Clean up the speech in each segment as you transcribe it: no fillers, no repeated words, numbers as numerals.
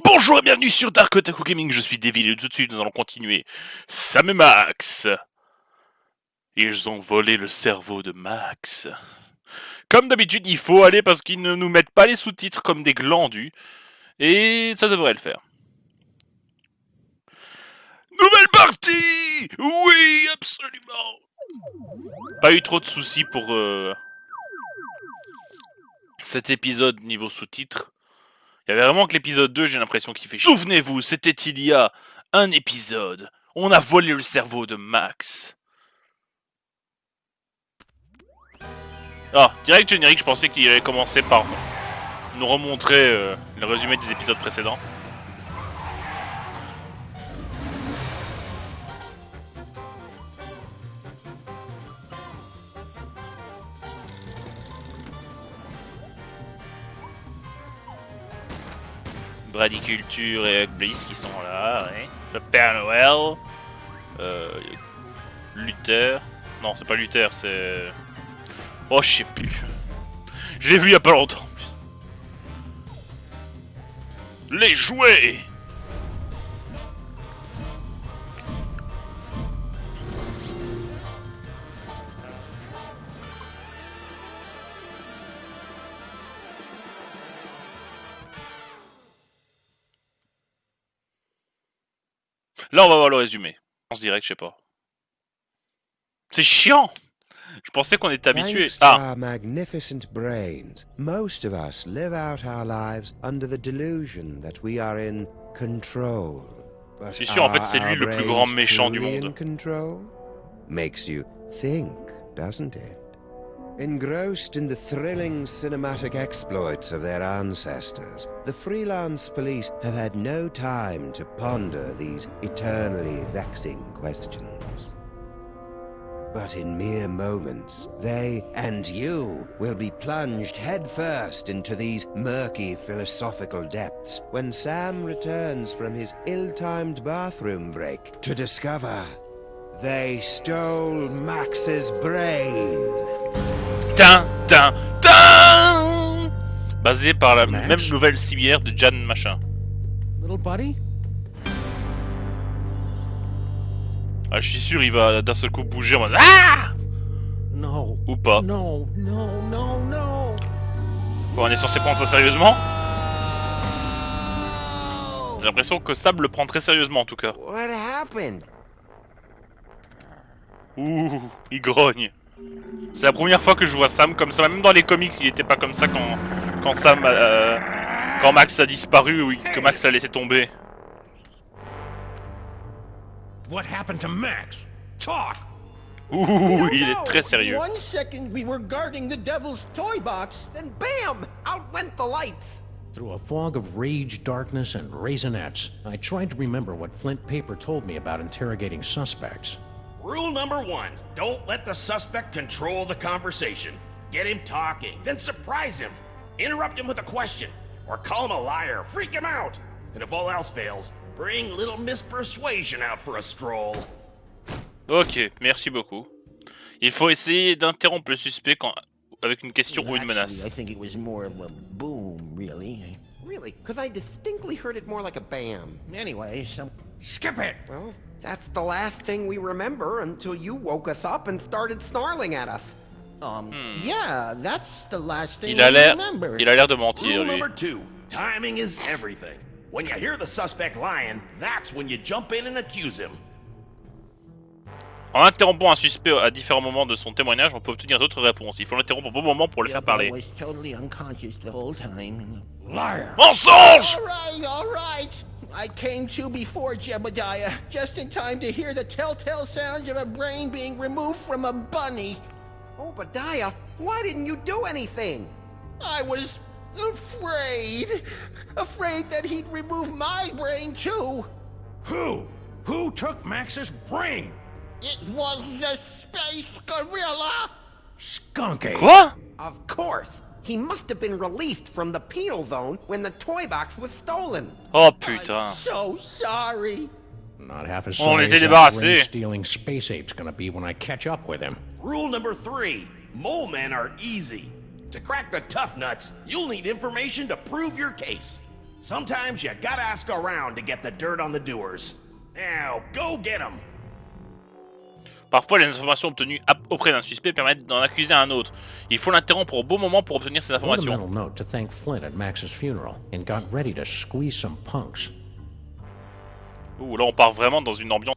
Bonjour et bienvenue sur Dark Otaku Gaming, je suis Devil et tout de suite nous allons continuer. Sam et Max. Ils ont volé le cerveau de Max. Comme d'habitude, il faut aller parce qu'ils ne nous mettent pas les sous-titres comme des glandus. Et ça devrait le faire. Nouvelle partie! Oui, absolument! Pas eu trop de soucis pour cet épisode niveau sous-titres. Il y avait vraiment que l'épisode 2, j'ai l'impression qu'il fait... Souvenez-vous, c'était il y a un épisode. On a volé le cerveau de Max. Ah, direct générique, je pensais qu'il allait commencer par nous remontrer le résumé des épisodes précédents. Bradiculture et Bliss qui sont là, ouais. Le Père Noël. Luther. Non, c'est pas Luther, c'est... Oh, je sais plus. Je l'ai vu il y a pas longtemps en plus. Les jouets. Là, on va voir le résumé. On se dirait que je sais pas. C'est chiant. Je pensais qu'on était habitué. Ah. Our magnificent brains, most of us live out our lives under the delusion that we are in control. C'est sûr, en fait, c'est lui le plus grand méchant du monde. Control makes you think, doesn't it? Engrossed in the thrilling cinematic exploits of their ancestors, the freelance police have had no time to ponder these eternally vexing questions. But in mere moments, they and you will be plunged headfirst into these murky philosophical depths when Sam returns from his ill-timed bathroom break to discover they stole Max's brain. Tin, tin, tin. Basé par la même nouvelle similaire de Jan Machin. Little buddy? Ah, je suis sûr, il va d'un seul coup bouger en mode ah! No. Ou pas. No, no, no, no. Quoi, on est censé prendre ça sérieusement? J'ai l'impression que Sam le prend très sérieusement en tout cas. What happened? Ouh, il grogne. C'est la première fois que je vois Sam comme ça. Même dans les comics, il était pas comme ça quand Sam, quand Max a disparu ou que Max a laissé tomber. What happened to Max? Talk! Ouh, il est très sérieux. One second we were guarding the devil's toy box, then bam! Out went the lights! Through a fog of rage, darkness, and raisinets, I tried to remember what Flint Paper told me about interrogating suspects. Rule number 1, don't let the suspect control the conversation. Get him talking, then surprise him. Interrupt him with a question, or call him a liar, freak him out. And if all else fails, bring little Miss Persuasion out for a stroll. Ok, merci beaucoup. Il faut essayer d'interrompre le suspect avec une question ou une menace. I think it was more of a boom, really. Really? Because I distinctly heard it more like a bam. Anyway, Skip it! well, that's the last thing we remember until you woke us up and started snarling at us. Yeah, that's the last thing Il a we l'air remember. de mentir Rule lui. number 2, timing is everything. When you hear the suspect lying, that's when you jump in and accuse him. En interrompant un suspect à différents moments de son témoignage, on peut obtenir d'autres réponses. Il faut l'interrompre au bon moment pour le faire I parler. was totally unconscious the whole time. Liar! Mensonge! All right. I came to before Jebediah, just in time to hear the telltale sounds of a brain being removed from a bunny. Obadiah, why didn't you do anything? I was afraid. Afraid that he'd remove my brain too. Who? Who took Max's brain? It was the space gorilla. Skunky! Quoi? Of course. He must have been released from the penal zone when the toy box was stolen. Oh putain. So sorry. Not half as On sorry les a as that débarrassés. brain-stealing space ape's gonna be when I catch up with him. Rule number 3, mole men are easy. To crack the tough nuts, you'll need information to prove your case. Sometimes you gotta ask around to get the dirt on the doers. Now, go get 'em. Parfois, les informations obtenues auprès d'un suspect permettent d'en accuser un autre. Il faut l'interrompre au bon moment pour obtenir ces Wrote a informations. mental note to thank Flint at Max's funeral and got ready to squeeze some punks. Ouh, là, on part vraiment dans une ambiance.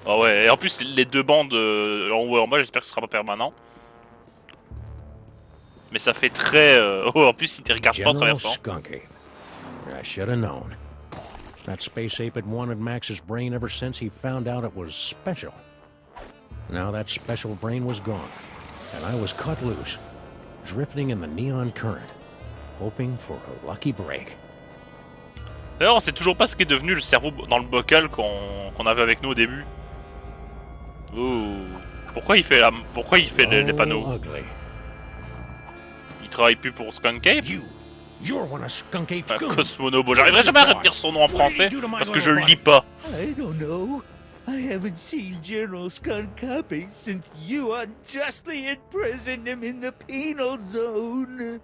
Ah ouais, et en plus, les deux bandes en haut et en bas, j'espère que ce sera pas permanent. Mais ça fait très... Oh, en plus, il te regarde pas en General traversant. Skunky. I should have known. That space ape had wanted Max's brain ever since he found out it was special. Now that special brain was gone, and I was cut loose, drifting in the neon current, hoping for a lucky break. D'ailleurs, on sait toujours pas ce qu'est devenu le cerveau dans le bocal qu'on avait avec nous au début. Ouh. Pourquoi il fait les panneaux? Ugly. Il travaille plus pour Skunk Ape? You're one of Skunk Ape's Enfin, goons. Cosmonobo. J'arriverai jamais à retenir son nom en français parce que je le lis pas. I don't know. I haven't seen General Skunkapi since you unjustly imprisoned him in the penal zone.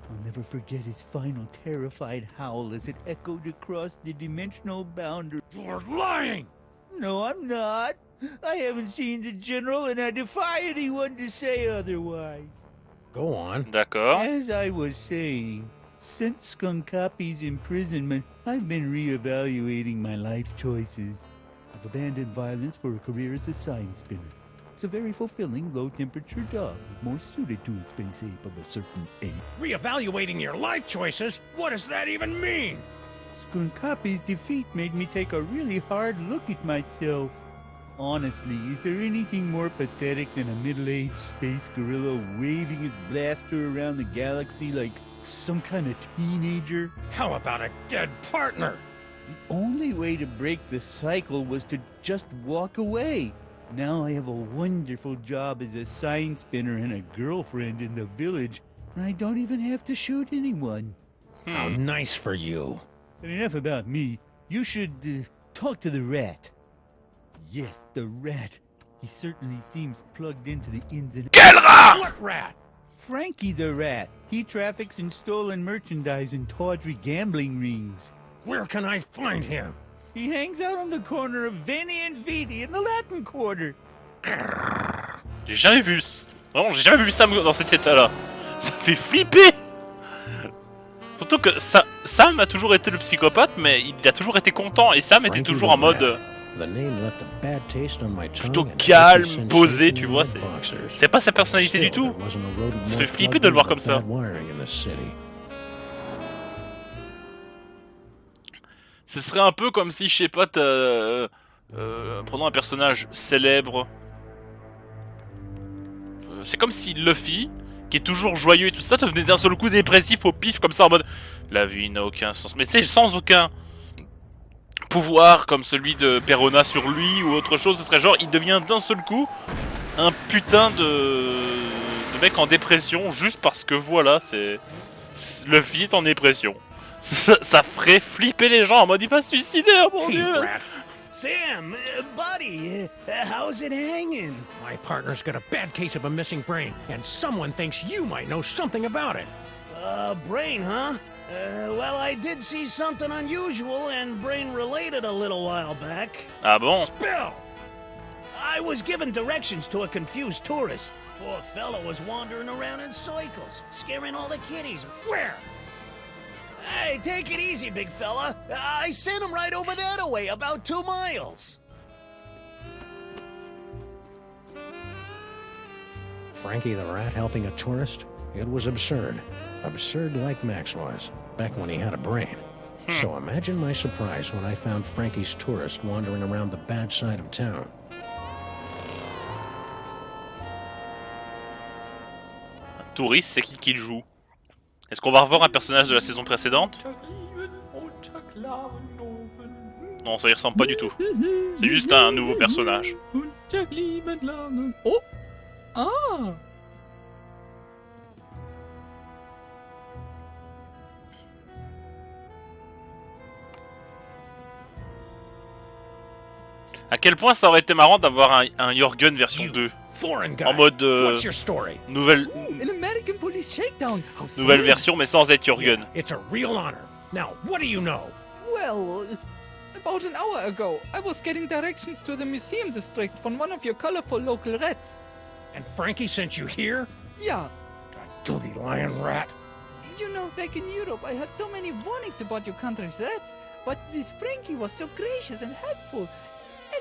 I'll never forget his final terrified howl as it echoed across the dimensional boundary. You're lying! No, I'm not. I haven't seen the General, and I defy anyone to say otherwise. Go on. D'accord. As I was saying, since Skunkapi's imprisonment, I've been reevaluating my life choices. I've abandoned violence for a career as a sign spinner. It's a very fulfilling, low-temperature job, more suited to a space ape of a certain age. Reevaluating your life choices? What does that even mean? Skunkapi's defeat made me take a really hard look at myself. Honestly, is there anything more pathetic than a middle-aged space gorilla waving his blaster around the galaxy like some kind of teenager? How about a dead partner? The only way to break the cycle was to just walk away. Now I have a wonderful job as a sign spinner and a girlfriend in the village, and I don't even have to shoot anyone. How nice for you. But enough about me. You should talk to the rat. Yes, the rat. He certainly seems plugged into the ins and Quel rat? What rat? Frankie the rat. He traffics in stolen merchandise and tawdry gambling rings. Where can I find him? He hangs out on the corner of Veni and Vidi in the Latin Quarter. J'ai jamais vu... Vraiment, j'ai jamais vu Sam dans cet état-là. Ça fait flipper. Surtout que Sam a toujours été le psychopathe, mais il a toujours été content. Et Sam était toujours en mode... The name left a bad taste on my tongue plutôt and calme, sensation posé, in tu my vois. boxers. C'est pas sa personnalité du Still, tout. there wasn't a rodent Ça more fait flipper plugged de le voir into comme ça. bad wiring in the city. Ce serait un peu comme si, je sais pas, prenons un personnage célèbre. C'est comme si Luffy, qui est toujours joyeux et tout ça, devenait d'un seul coup dépressif au pif, comme ça, en mode la vie n'a aucun sens. Mais tu sais, sans aucun pouvoir comme celui de Perona sur lui ou autre chose, ce serait genre, il devient d'un seul coup un putain de mec en dépression, juste parce que voilà, Luffy est en dépression. Ça ferait flipper les gens en mode il va se suicider, oh mon Hey, dieu! rat. Sam, buddy, how's it hanging? My partner's got a bad case of a missing brain, and someone thinks you might know something about it. Brain, huh? Well, I did see something unusual and brain-related a little while back. Ah bon? Bill! I was given directions to a confused tourist. Poor fellow was wandering around in circles, scaring all the kiddies. Where? Hey, take it easy, big fella. I sent him right over that way, about 2 miles. Frankie the rat helping a tourist? It was absurd. Absurd like Max was, back when he had a brain. So imagine my surprise when I found Frankie's tourist wandering around the bad side of town. Un touriste, c'est qui le joue? Est-ce qu'on va revoir un personnage de la saison précédente? Non, ça y ressemble pas du tout. C'est juste un nouveau personnage. Oh! Ah! À quel point ça aurait été marrant d'avoir un Jorgen version 2. Foreign guy. En mode What's your story? nouvelle An American police shakedown! How nouvelle fun. version mais sans être Jorgen. It's a real honor. Now, what do you know? Well, about an hour ago, I was getting directions to the museum district from one of your colorful local rats. And Frankie sent you here? Yeah, Dirty lion rat. you know, back in Europe, I heard so many warnings about your country's rats, but this Frankie was so gracious and helpful.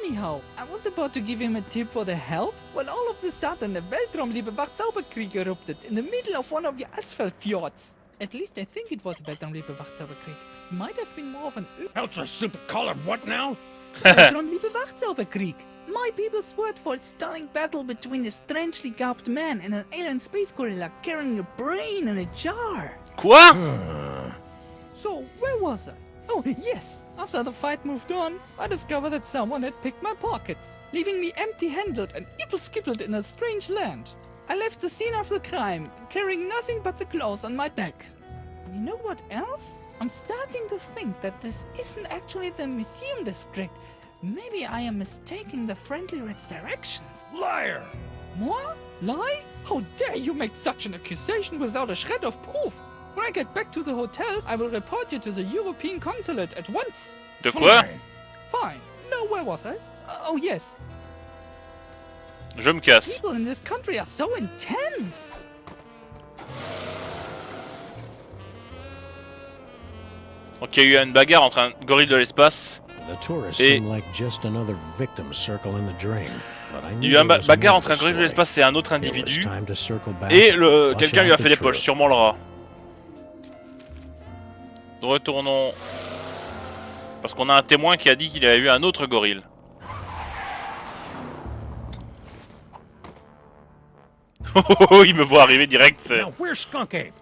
Anyhow, I was about to give him a tip for the help when all of a sudden a Weltraumliebe Wachzauberkrieg erupted in the middle of one of your asphalt fjords. At least I think it was a Weltraumliebe Wachzauberkrieg. Might have been more of an Ultra super colored what now? Weltraumliebe Wachzauberkrieg. My people's word for a stunning battle between a strangely garbed man and an alien space gorilla carrying a brain in a jar. Quoi? So, where was I? Oh, yes! After the fight moved on, I discovered that someone had picked my pockets, leaving me empty-handed and ibble-skibbled in a strange land. I left the scene of the crime, carrying nothing but the clothes on my back. And you know what else? I'm starting to think that this isn't actually the museum district. Maybe I am mistaking the friendly rat's directions. Liar! Moi? Lie? How dare you make such an accusation without a shred of proof? When I get back to the hotel, I will report you to the European consulate at once. De quoi? Fine. No, where was I? Oh, yes. Je me casse. People in this country are so intense. Donc il y a eu une bagarre entre un gorille de l'espace. The tourists Et- seem like just another victim circle in the drain. But I Il y knew a eu une there was bagarre more entre un to gorille de the l'espace et un autre story. It was individu. time to circle back, Et flush quelqu'un lui a out fait the les poches, truth. sûrement le rat. Retournons. Parce qu'on a un témoin qui a dit qu'il avait vu un autre gorille. Oh, il me voit arriver direct. c'est- Now, where's Skunk Ape?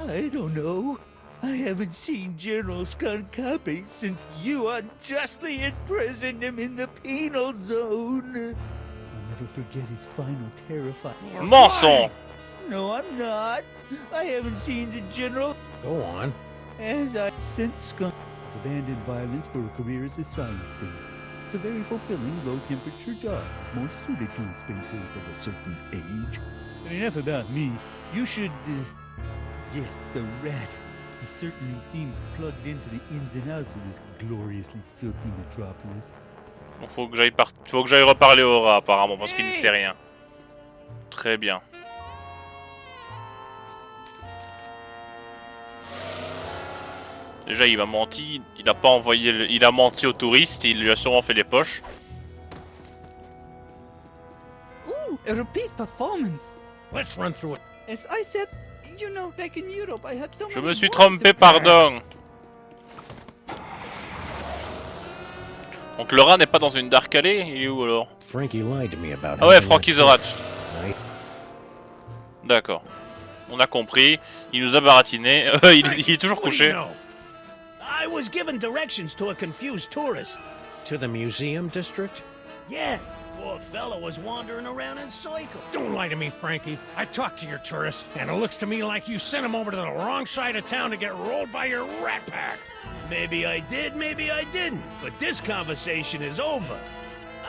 I don't know. I haven't seen General Skunkapi since you unjustly imprisoned him in the penal zone. I'll never forget his final terrifying. Mensonge. No, I'm not. I haven't seen the General Go on. as I sent Skunk. I've abandoned violence for a career as a science spinner. It's a very fulfilling, low-temperature job, more suited to a space ape of a certain age. But enough about me. You should, yes, the rat. He certainly seems plugged into the ins and outs of this gloriously filthy metropolis. Bon, faut que j'aille reparler au rat apparemment parce qu'il ne sait rien. Très bien. Déjà il m'a menti, il a pas envoyé il a menti au touriste et il lui a sûrement fait les poches. Ooh, a repeat performance. Let's run through it. As I said, you know, back in Europe, I had so Je many me suis warnings trompé, about- pardon. Donc le rat n'est pas dans une dark alley, il est où alors? Frankie lied to me about Ah ouais, having Frankie a the Rat. tourist. I- D'accord. On a compris, il nous a baratiné, il est toujours What do you couché. know? I was given directions to a confused tourist. To the museum district? Yeah, poor fella was wandering around in circles. Don't lie to me, Frankie. I talked to your tourist, and it looks to me like you sent him over to the wrong side of town to get rolled by your rat pack. Maybe I did, maybe I didn't. But this conversation is over.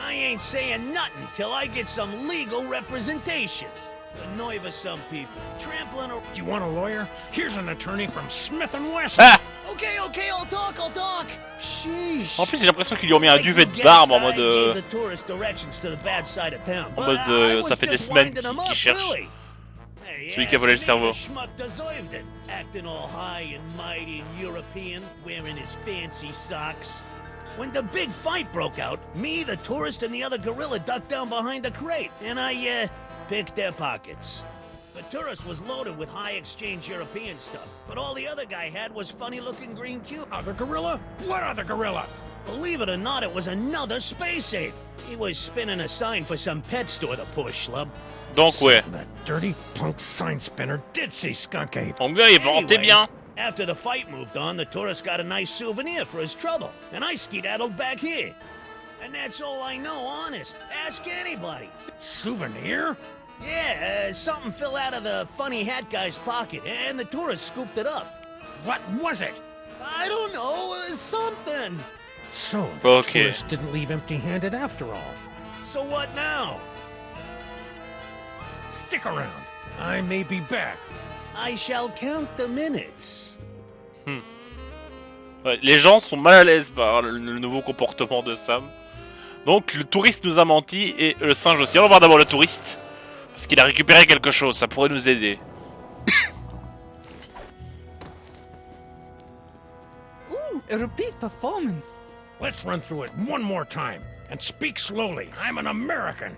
I ain't saying nothing till I get some legal representation. The nerve of some people. Trampling around. Do you want a lawyer? Here's an attorney from Smith & Wesson. Ah! Okay, I'll talk. Sheesh. En plus j'ai l'impression qu'ils lui ont mis un Like duvet you de guessed, barbe en I mode... gave the tourist directions to the bad side of town. en But mode, I was ça fait des just semaines winding 'em qu'il up, cherche really. Hey, celui qui a volé le yeah, cerveau. the schmuck deserved it. Acting all high and mighty and European, wearing his fancy socks. When the big fight broke out, me, the tourist, and the other gorilla ducked down behind a crate, and I picked their pockets. The tourist was loaded with high exchange European stuff, but all the other guy had was funny-looking green cube. Other gorilla? What other gorilla? Believe it or not, it was another space ape. He was spinning a sign for some pet store, the poor schlub. Donc ouais. That dirty punk sign spinner did see Skunk Ape. Donc bien il vantait Anyway, bien. After the fight moved on, the tourist got a nice souvenir for his trouble, and I skedaddled back here. And that's all I know, honest. Ask anybody. Souvenir? Yeah, something fell out of the funny hat guy's pocket, and the tourist scooped it up. What was it? I don't know, something. So, the Okay. tourist didn't leave empty-handed after all. So what now? Stick around. I may be back. I shall count the minutes. Ouais, les gens sont mal à l'aise par le nouveau comportement de Sam. Donc le touriste nous a menti et le singe aussi. On va voir d'abord le touriste. Parce qu'il a récupéré quelque chose, ça pourrait nous aider. Ooh, a repeat performance. Let's run through it one more time. And speak slowly. I'm an American.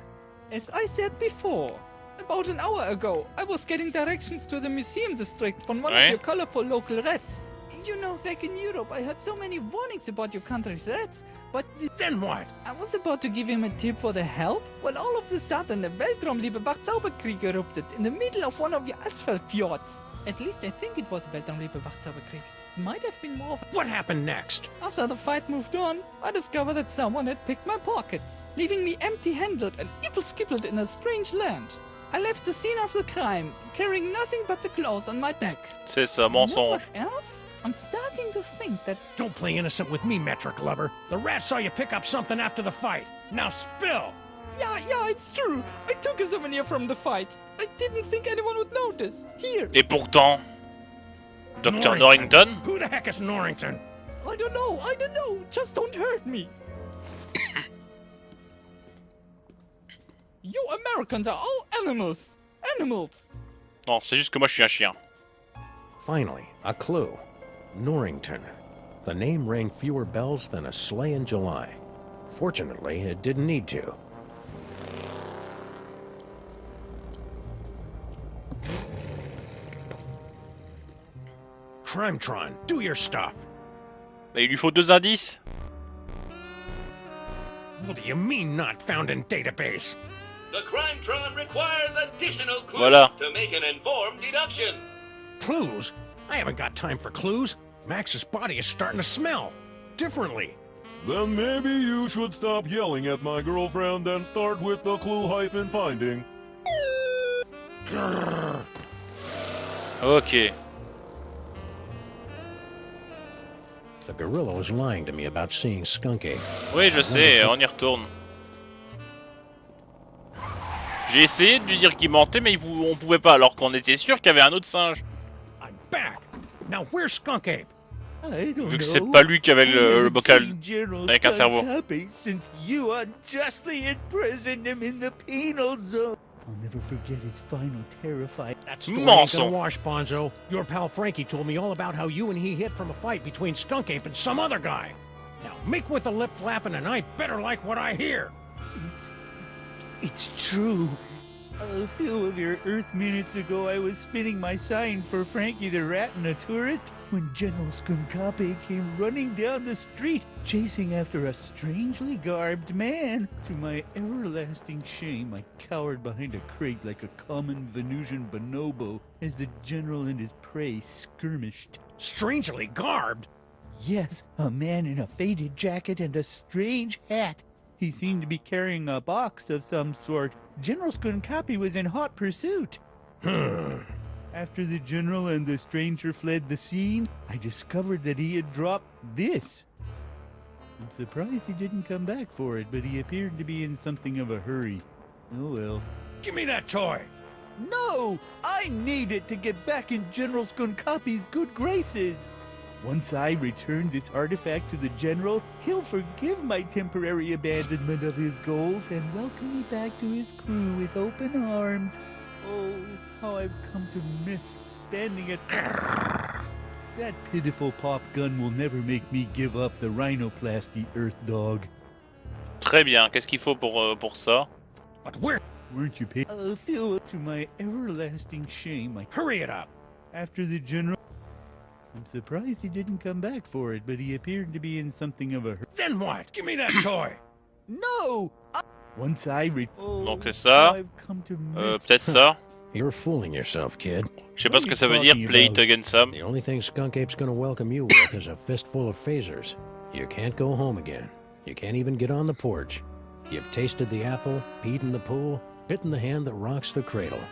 As I said before, about an hour ago, I was getting directions to the museum district from one of your colorful local rats. You know, back in Europe, I heard so many warnings about your country's rats, but... Then what? I was about to give him a tip for the help, when all of a sudden a Weltraumliebe Wachzauberkrieg erupted in the middle of one of your asphalt fjords. At least I think it was a Weltraumliebe Wachzauberkrieg. Might have been more of a... What happened next? After the fight moved on, I discovered that someone had picked my pockets, leaving me empty-handed and ipple-skippled in a strange land. I left the scene of the crime, carrying nothing but the clothes on my back. C'est ça, You know mensonge. what else? I'm starting to think that... Don't play innocent with me, metric lover. The rat saw you pick up something after the fight. Now spill! Yeah, it's true. I took a souvenir from the fight. I didn't think anyone would notice. Here. Et pourtant... Dr. Norrington? Who the heck is Norrington? I don't know. Just don't hurt me. You Americans are all animals. Animals. Non, c'est juste que moi je suis un chien. Finally, a clue. Norrington. The name rang fewer bells than a sleigh in July. Fortunately, it didn't need to. Crimetron, do your stuff. Bah, il lui faut 2 indices. What do you mean not found in database? The Crimetron requires additional clues Voilà. to make an informed deduction. Clues? I haven't got time for clues. Max's body is starting to smell. Differently. Then maybe you should stop yelling at my girlfriend and start with the clue-finding. Ok. The gorilla was lying to me about seeing Skunk Ape. Oui, je sais, on y retourne. J'ai essayé de lui dire qu'il mentait, mais on pouvait pas, alors qu'on était sûr qu'il y avait un autre singe. I'm back. Now where's Skunk Ape? I don't Vu que know. c'est pas lui qui avait le bocal General avec un cerveau. Copy, since you unjustly imprisoned him in the penal zone. I'll never forget his final terrifying... That story ain't gonna Mensonge. wash, Bonzo. Your pal Frankie told me all about how you and he hit from a fight between Skunk Ape and some other guy. Now make with the lip flapping and I'd better like what I hear. It's true. A few of your Earth minutes ago, I was spinning my sign for Frankie the Rat and a tourist when General Skunkape came running down the street, chasing after a strangely garbed man. To my everlasting shame, I cowered behind a crate like a common Venusian bonobo as the General and his prey skirmished. Strangely garbed? Yes, a man in a faded jacket and a strange hat. He seemed to be carrying a box of some sort. General Skunkapi was in hot pursuit. After the General and the stranger fled the scene, I discovered that he had dropped this. I'm surprised he didn't come back for it, but he appeared to be in something of a hurry. Oh well. Give me that toy. No! I need it to get back in General Skunkapi's good graces. Once I return this artifact to the General, he'll forgive my temporary abandonment of his goals and welcome me back to his crew with open arms. Oh, how I've come to miss standing at... That pitiful pop gun will never make me give up the rhinoplasty Earth Dog. Très bien, qu'est-ce qu'il faut pour ça? But where? Weren't you paid? A few to my everlasting shame. Hurry it up. After the General... I'm surprised he didn't come back for it, but he appeared to be in something of a hurry. Then what? Give me that toy. No! Once I Donc c'est ça. Peut-être ça. You're fooling yourself, kid. Je sais pas ce que ça veut dire, play it again Sam. The only thing Skunk Ape's gonna welcome you with is a fistful of phasers. You can't go home again. You can't even get on the porch. You've tasted the apple, peed in the pool, bitten the hand that rocks the cradle.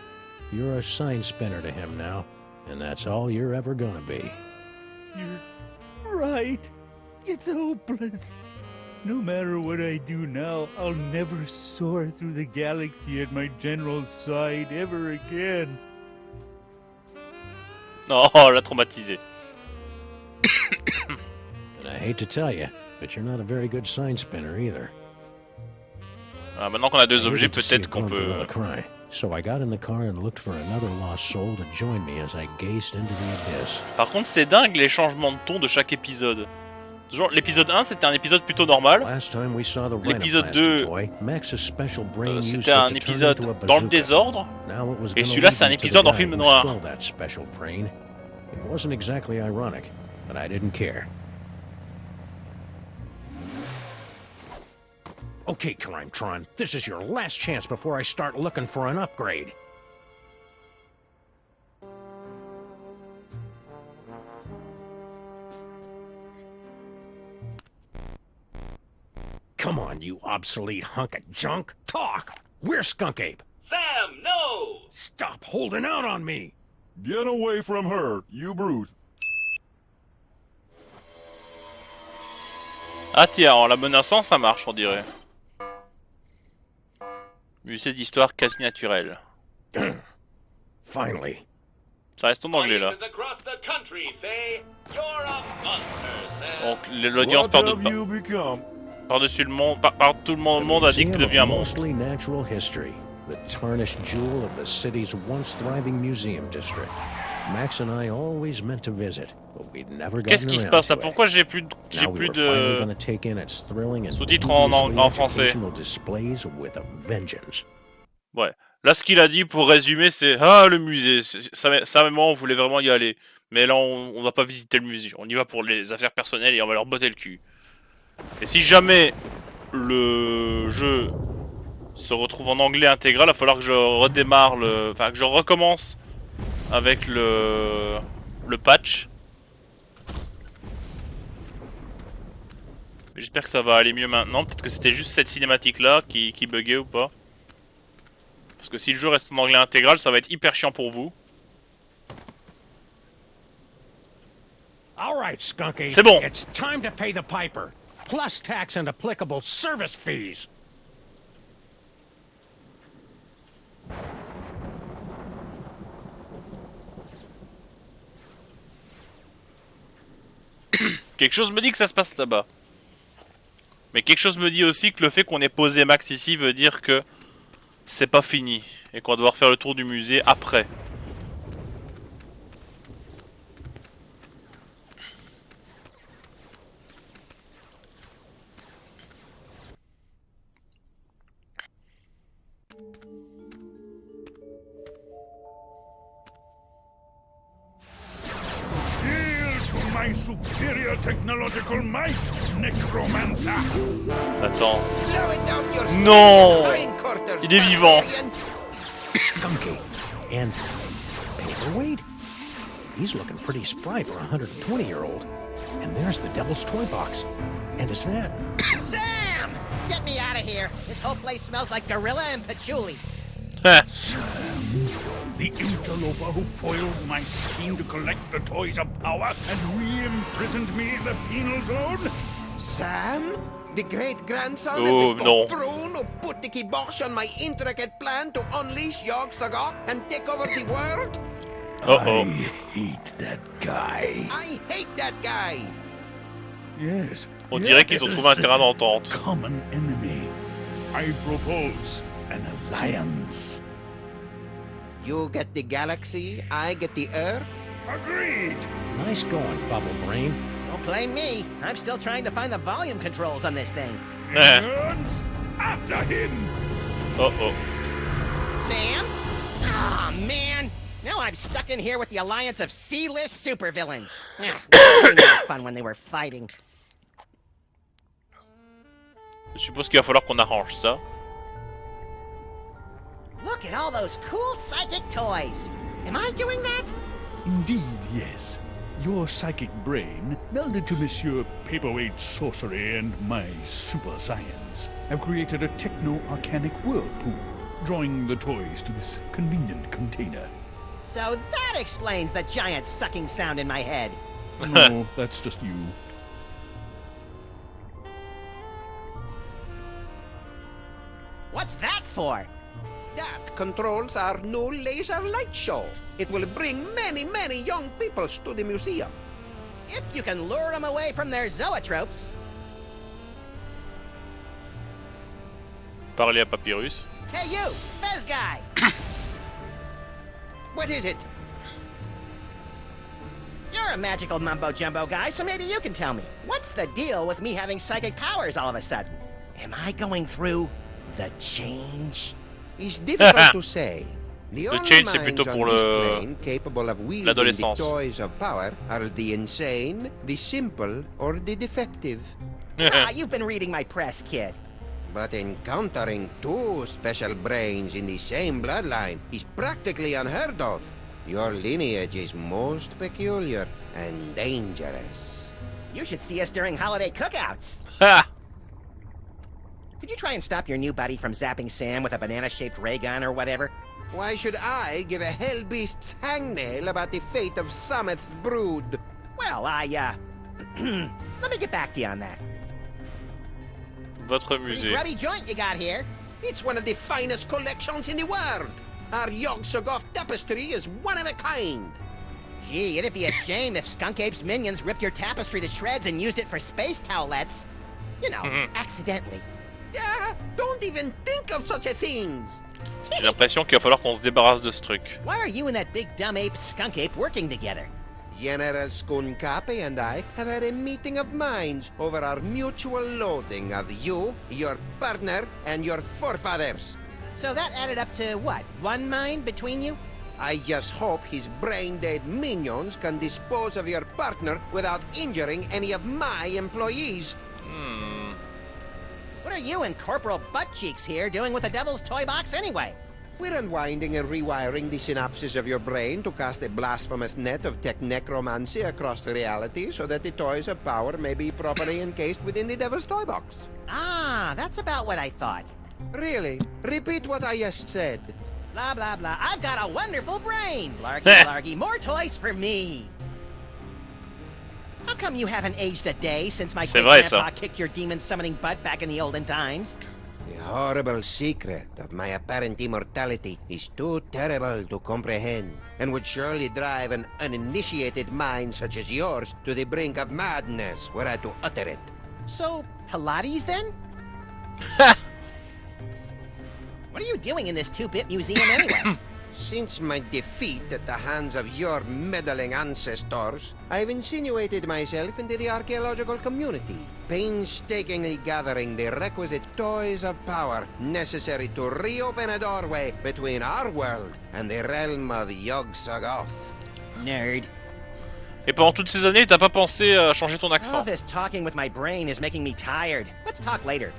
You're a sign spinner to him now, and that's all you're ever gonna be. You're right. It's hopeless. No matter what I do now, I'll never soar through the galaxy at my General's side ever again. Oh, l'a traumatisé. I hate to tell you, but you're not a very good sign spinner either. Ah, maintenant qu'on a deux I objets, needed to see peut-être a qu'on grown peut... gorilla cry. So I got in the car and looked for another lost soul to join me as I gazed into the abyss. Par contre, c'est dingue les changements de ton de chaque épisode. Genre, l'épisode 1, c'était un épisode plutôt normal. Last time we saw the L'épisode rhinoplasty 2, toy, Max's special brain used c'était it un to turn épisode into a dans le bazooka. désordre. Now it was Et gonna celui-là, lead c'est un me to the épisode en guy film who noir. stole that special brain. It wasn't exactly ironic, but I didn't care. Okay, Crime-Tron, this is your last chance before I start looking for an upgrade. Come on, you obsolete hunk of junk. Talk! Where's Skunk Ape? Sam, no! Stop holding out on me! Get away from her, you brute. Ah tiens, en la menaçant, ça marche, on dirait. Musée d'histoire quasi naturelle. Finally. Ça reste en anglais, là. Audiences across the country say you're a monster, Sam. Donc, l'audience What have you become? par-dessus le monde, par tout le monde a dit que tu deviens un monstre. Mostly natural history, the tarnished jewel of the city's once thriving museum district. Max and I always meant to visit, but we'd never Qu'est-ce gotten qui se around passe là? to it. Pourquoi j'ai plus Now we were finally gonna take in its thrilling and sous-titres en deviously français? educational displays with a vengeance. Ouais. Là, ce qu'il a dit, pour résumer, c'est ah, le musée. Ça, même moi, on voulait vraiment y aller. Mais là, on va pas visiter le musée. On y va pour les affaires personnelles et on va leur botter le cul. Et si jamais le jeu se retrouve en anglais intégral, il va falloir que je redémarre enfin, que je recommence avec le patch. J'espère que ça va aller mieux maintenant. Peut-être que c'était juste cette cinématique-là qui buguait ou pas. Parce que si le jeu reste en anglais intégral, ça va être hyper chiant pour vous. All right, Skunky. C'est bon. It's time to pay the piper, plus tax and applicable service fees. Quelque chose me dit que ça se passe là-bas. Mais quelque chose me dit aussi que le fait qu'on ait posé Max ici veut dire que c'est pas fini. Et qu'on va devoir faire le tour du musée après. My superior technological might, necromancer. Attends. Slow it down yourself, Non! hindquarters, Il est vivant. barbarian. Skunky. And paperweight? He's looking pretty spry for a 120-year-old. And there's the Devil's Toy Box. And is that... Sam! Get me out of here. This whole place smells like gorilla and patchouli. The interloper who foiled my scheme to collect the toys of power and re-imprisoned me in the penal zone? Sam? The great-grandson Oh, of the no. buffoon who put the kibosh on my intricate plan to unleash Yogg-Sothoth and take over the world? Oh. hate that guy. I hate that guy! Yes. On dirait qu'ils ont trouvé un terrain d'entente. Common enemy. I propose an alliance. You get the galaxy, I get the Earth? Agreed. Nice going, Bubble Brain. Don't blame me. I'm still trying to find the volume controls on this thing. Nerds, after him. Oh. Sam? Aw, man. Now I'm stuck in here with the alliance of C-list supervillains. It was fun when they were fighting. Je suppose qu'il va falloir qu'on arrange ça. Look at all those cool psychic toys. Am I doing that? Indeed, yes. Your psychic brain, melded to Monsieur Paperweight's sorcery and my super science, have created a techno-arcanic whirlpool, drawing the toys to this convenient container. So that explains the giant sucking sound in my head. No, that's just you. What's that for? That controls our new laser light show. It will bring many, many young peoples to the museum. If you can lure them away from their zoetropes. Parler à Papyrus. Hey you, Fez guy! What is it? You're a magical mumbo-jumbo guy, so maybe you can tell me. What's the deal with me having psychic powers all of a sudden? Am I going through the change? It's difficult to say. The Le only change, c'est minds plutôt on pour this le- plane capable of wielding the l'adolescence. toys of power are the insane, the simple, or the defective. You've been reading my press, kid. But encountering two special brains in the same bloodline is practically unheard of. Your lineage is most peculiar and dangerous. You should see us during holiday cookouts. Ha! Could you try and stop your new buddy from zapping Sam with a banana-shaped ray gun or whatever? Why should I give a hellbeast's hangnail about the fate of Sameth's brood? Well, let me get back to you on that. Votre Pretty musée. grubby joint you got here. It's one of the finest collections in the world. Our Yog-Sothoth tapestry is one of a kind. Gee, it'd be a shame if Skunk Ape's minions ripped your tapestry to shreds and used it for space towelettes. You know, accidentally. Yeah, don't even think of such a thing. J'ai l'impression qu'il va falloir qu'on se débarrasse de ce truc. Why are you and that big dumb ape, Skunk Ape, working together? General Skunkapi and I have had a meeting of minds over our mutual loathing of you, your partner, and your forefathers. So that added up to what? One mind between you? I just hope his brain-dead minions can dispose of your partner without injuring any of my employees. What are you and Corporal Buttcheeks here doing with the Devil's Toy Box anyway? We're unwinding and rewiring the synapses of your brain to cast a blasphemous net of tech necromancy across reality so that the toys of power may be properly encased within the Devil's Toy Box. Ah, that's about what I thought. Really? Repeat what I just said. Blah, blah, blah. I've got a wonderful brain. Largy, largy. More toys for me. How come you haven't aged a day since my C'est great vrai, grandpa ça. kicked your demon-summoning butt back in the olden times? The horrible secret of my apparent immortality is too terrible to comprehend, and would surely drive an uninitiated mind such as yours to the brink of madness were I to utter it. So, Pilates then? What are you doing in this 2-bit museum anyway? Since my defeat at the hands of your meddling ancestors, I've insinuated myself into the archaeological community, painstakingly gathering the requisite toys of power necessary to reopen a doorway between our world and the realm of Yog-Sothoth. Nerd. Et pendant toutes ces années, t'as pas pensé à changer ton All accent? this talking with my brain is making me tired. Let's talk later.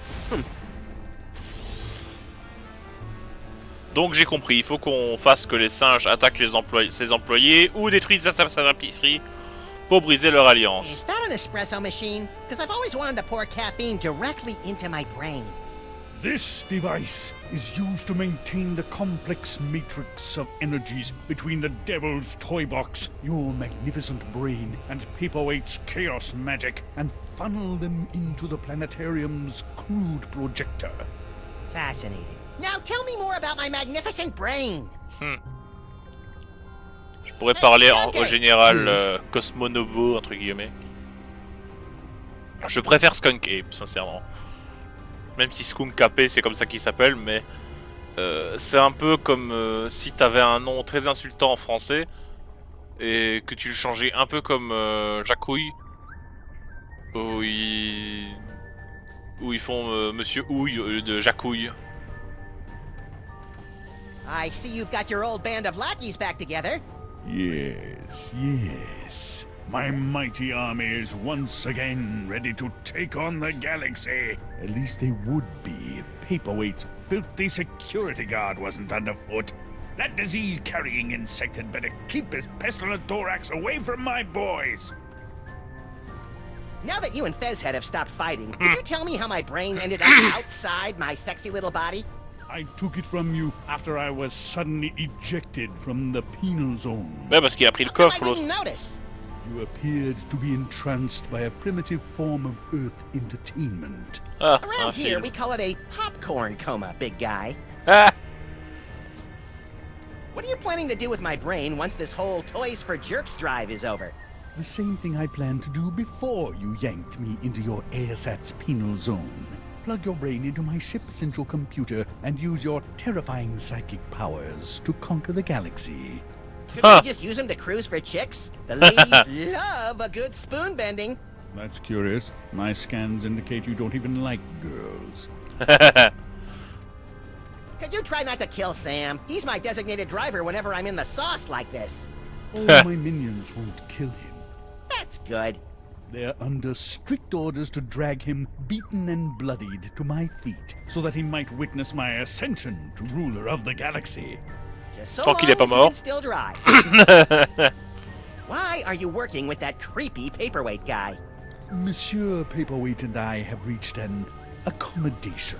Donc j'ai compris, il faut qu'on fasse que les singes attaquent ses employés ou détruisent sa tapisserie pour briser leur alliance. Is that an espresso machine? Because I've always wanted to pour caffeine directly into my brain. This device is used to maintain the complex matrix of energies between the Devil's Toy Box, your magnificent brain, and Paperweight's chaos magic, and funnel them into the planetarium's crude projector. Fascinating. Now tell me more about my magnificent brain. Je pourrais parler au général Cosmonobo, entre guillemets. Je préfère Skunk Ape, sincèrement. Même si Skunk Ape, c'est comme ça qu'il s'appelle, mais c'est un peu comme si t'avais un nom très insultant en français et que tu le changeais un peu comme Jacouille, où ils font Monsieur Houille au lieu de Jacouille. I see you've got your old band of lackeys back together. Yes, yes. My mighty army is once again ready to take on the galaxy. At least they would be if Paperweight's filthy security guard wasn't underfoot. That disease-carrying insect had better keep his pestilent thorax away from my boys. Now that you and Fezhead have stopped fighting, could you tell me how my brain ended up outside my sexy little body? I took it from you after I was suddenly ejected from the penal zone. Ouais, parce qu'il a pris le I coffre, l'autre. didn't notice. You appeared to be entranced by a primitive form of Earth entertainment. Ah, un Around here, film. we call it a popcorn coma, big guy. Ah, What are you planning to do with my brain once this whole Toys for Jerks drive is over? The same thing I planned to do before you yanked me into your ASAT's penal zone. Plug your brain into my ship's central computer and use your terrifying psychic powers to conquer the galaxy. Couldn't we just use them to cruise for chicks? The ladies love a good spoon bending. That's curious. My scans indicate you don't even like girls. Could you try not to kill Sam? He's my designated driver whenever I'm in the sauce like this. All my minions won't kill him. That's good. They're under strict orders to drag him beaten and bloodied to my feet so that he might witness my ascension to ruler of the galaxy. Just so Tant qu'il est pas long as he mort. can still drive. Why are you working with that creepy paperweight guy? Monsieur Paperweight and I have reached an accommodation.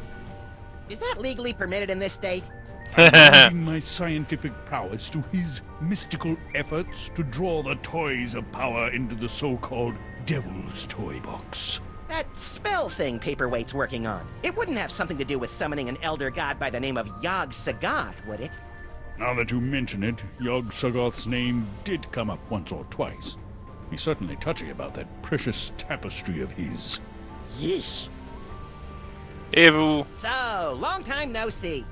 Is that legally permitted in this state? Adding my scientific prowess to his mystical efforts to draw the toys of power into the so-called Devil's Toy Box. That spell thing Paperweight's working on. It wouldn't have something to do with summoning an elder god by the name of Yog-Sagoth, would it? Now that you mention it, Yog-Sagoth's name did come up once or twice. He's certainly touchy about that precious tapestry of his. Yeesh. Et vous? So, long time no see.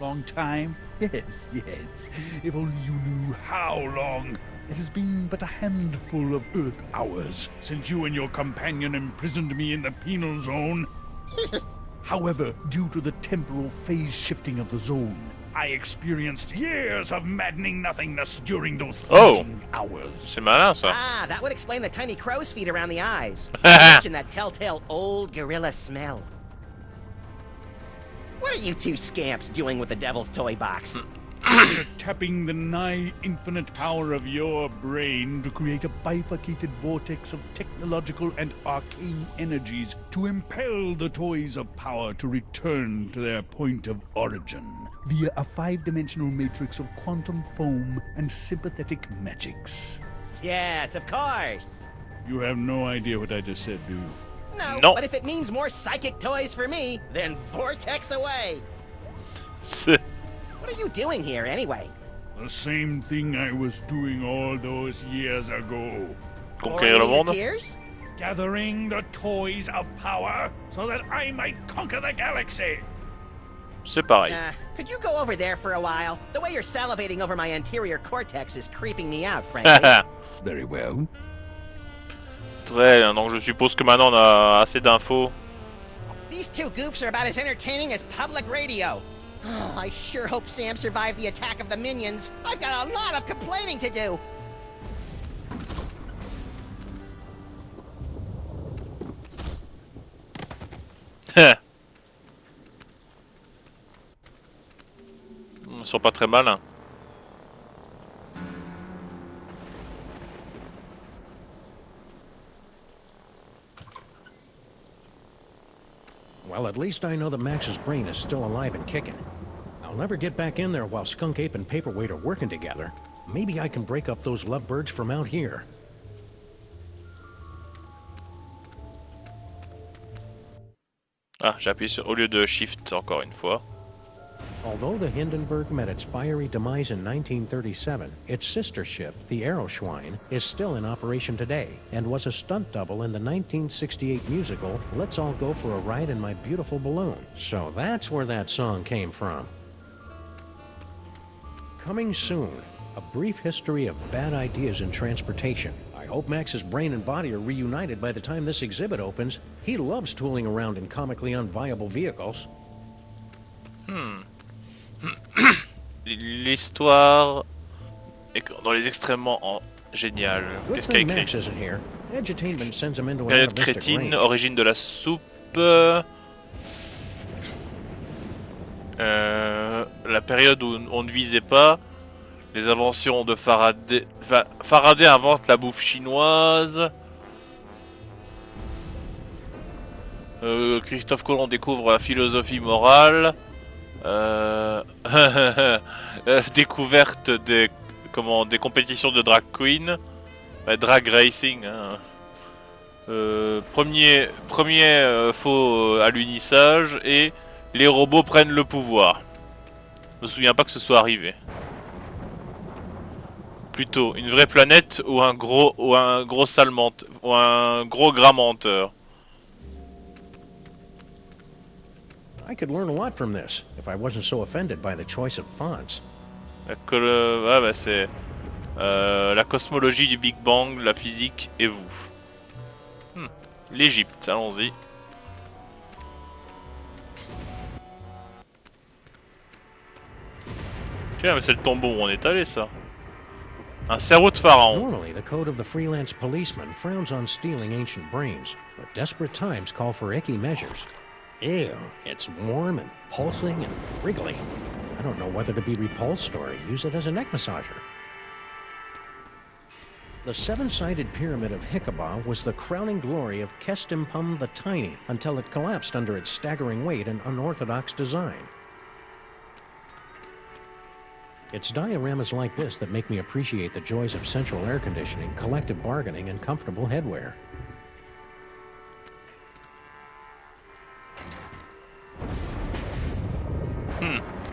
Long time? Yes, yes. If only you knew how long. It has been but a handful of Earth hours since you and your companion imprisoned me in the penal zone. However, due to the temporal phase shifting of the zone, I experienced years of maddening nothingness during those fleeting hours. C'est malin ça. Ah, that would explain the tiny crow's feet around the eyes. Imagine that telltale old gorilla smell. What are you two scamps doing with the Devil's Toy Box? We're tapping the nigh infinite power of your brain to create a bifurcated vortex of technological and arcane energies to impel the toys of power to return to their point of origin via a 5-dimensional matrix of quantum foam and sympathetic magics. Yes, of course. You have no idea what I just said, do you? No, but if it means more psychic toys for me, then vortex away. What are you doing here, anyway? The same thing I was doing all those years ago. Conquérir le monde. Tears? Gathering the toys of power so that I might conquer the galaxy. C'est pareil. Could you go over there for a while? The way you're salivating over my anterior cortex is creeping me out, frankly. Very well. Très bien, donc je suppose que maintenant on a assez d'infos. These two goofs are about as entertaining as public radio. Oh, I sure hope Sam survived the attack of the minions. I've got a lot of complaining to do. Ils sont pas très malins. Well, at least I know that Max's brain is still alive and kicking. I'll never get back in there while Skunk Ape and Paperweight are working together. Maybe I can break up those lovebirds from out here. Ah, j'ai appuyé sur au lieu de Shift encore une fois. Although the Hindenburg met its fiery demise in 1937, its sister ship, the Aeroschwein, is still in operation today and was a stunt double in the 1968 musical Let's All Go for a Ride in My Beautiful Balloon. So that's where that song came from. Coming soon, a brief history of bad ideas in transportation. I hope Max's brain and body are reunited by the time this exhibit opens. He loves tooling around in comically unviable vehicles. L'histoire dans les extrêmement génial. Qu'est-ce qu'il y a écrit? Max isn't here. Edutainment sends him into an Période atavistic crétine, range. origine de la soupe. La période où on ne visait pas. Les inventions de Faraday. Faraday invente la bouffe chinoise. Christophe Colomb découvre la philosophie morale. Découverte des compétitions de drag queen, drag racing. Hein. Premier faux alunissage et les robots prennent le pouvoir. Je me souviens pas que ce soit arrivé. Plutôt, une vraie planète ou un gros sale menteur, ou un gros gras menteur. I could learn a lot from this if I wasn't so offended by the choice of fonts. Ouais, bah c'est la cosmologie du Big Bang, la physique et vous. L'Égypte, allons-y. Tiens, mais c'est le tombeau où on est allé, ça. Un cerveau de pharaon. Normally, the code of the freelance policeman frowns on stealing ancient brains, but desperate times call for icky measures. Ew, it's warm and pulsing and wriggly. I don't know whether to be repulsed or use it as a neck massager. The seven-sided pyramid of Hikaba was the crowning glory of Kestimpum the Tiny until it collapsed under its staggering weight and unorthodox design. It's dioramas like this that make me appreciate the joys of central air conditioning, collective bargaining, and comfortable headwear.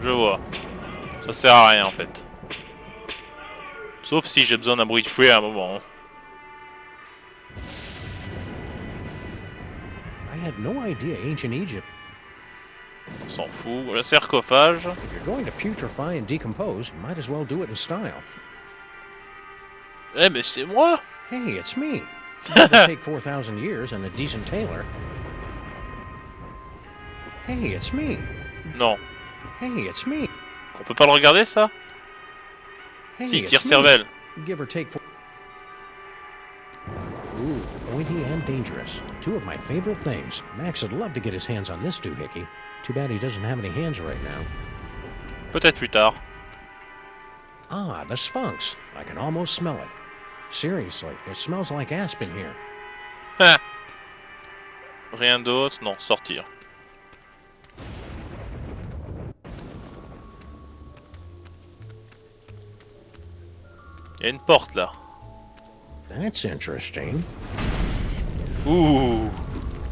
Je vois. Ça sert à rien en fait. Sauf si j'ai besoin d'un bruit de fouet à un moment. I had no idea ancient Egypt. On s'en fout. Le sarcophage. If you're going to putrefy and decompose, you might as well do it in style. Eh mais c'est moi. Hey, it's me. It'll take 4,000 years and a decent tailor. Hey, it's me. Non. Hey, it's me. On peut pas le regarder ça? Hey, Si, it's tire me. cervelle. Give or take. Ooh, pointy and dangerous. Two of my favorite things. Max would love to get his hands on this doohickey. Too bad he doesn't have any hands right now. Peut-être plus tard. Ah, the Sphinx. I can almost smell it. Seriously, it smells like aspen here. Rien d'autre? Non, sortir. Il y a une porte là. That's interesting. Ouh.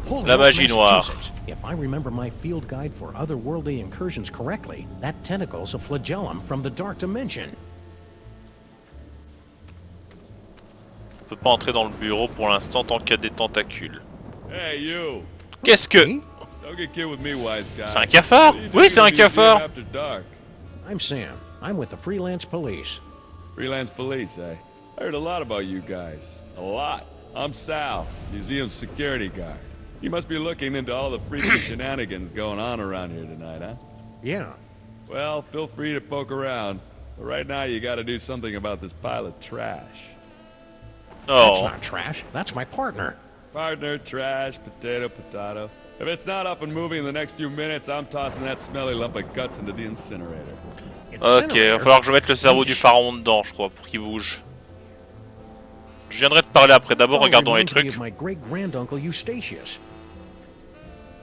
Holy La magie noire. Massachusetts. If I remember my field guide for otherworldly incursions correctly, that tentacle's a flagellum from the dark dimension. On peut pas entrer dans le bureau pour l'instant tant qu'il y a des tentacules. Hey you! Qu'est-ce que... Don't get kid with me, wise guy. C'est un cafard? Oui, c'est un cafard. After dark. I'm Sam. I'm with the freelance police. Freelance police, eh? I heard a lot about you guys. A lot. I'm Sal, museum security guard. You must be looking into all the freaky shenanigans going on around here tonight, huh? Yeah. Well, feel free to poke around. But right now you gotta do something about this pile of trash. That's Oh. not trash. That's my partner. Partner, trash, potato, potato. If it's not up and moving in the next few minutes, I'm tossing that smelly lump of guts into the incinerator. Ok, il va falloir que je mette le cerveau du pharaon dedans, je crois, pour qu'il bouge. Je viendrai te parler après. D'abord, regardons les trucs. My great-granduncle Eustachius.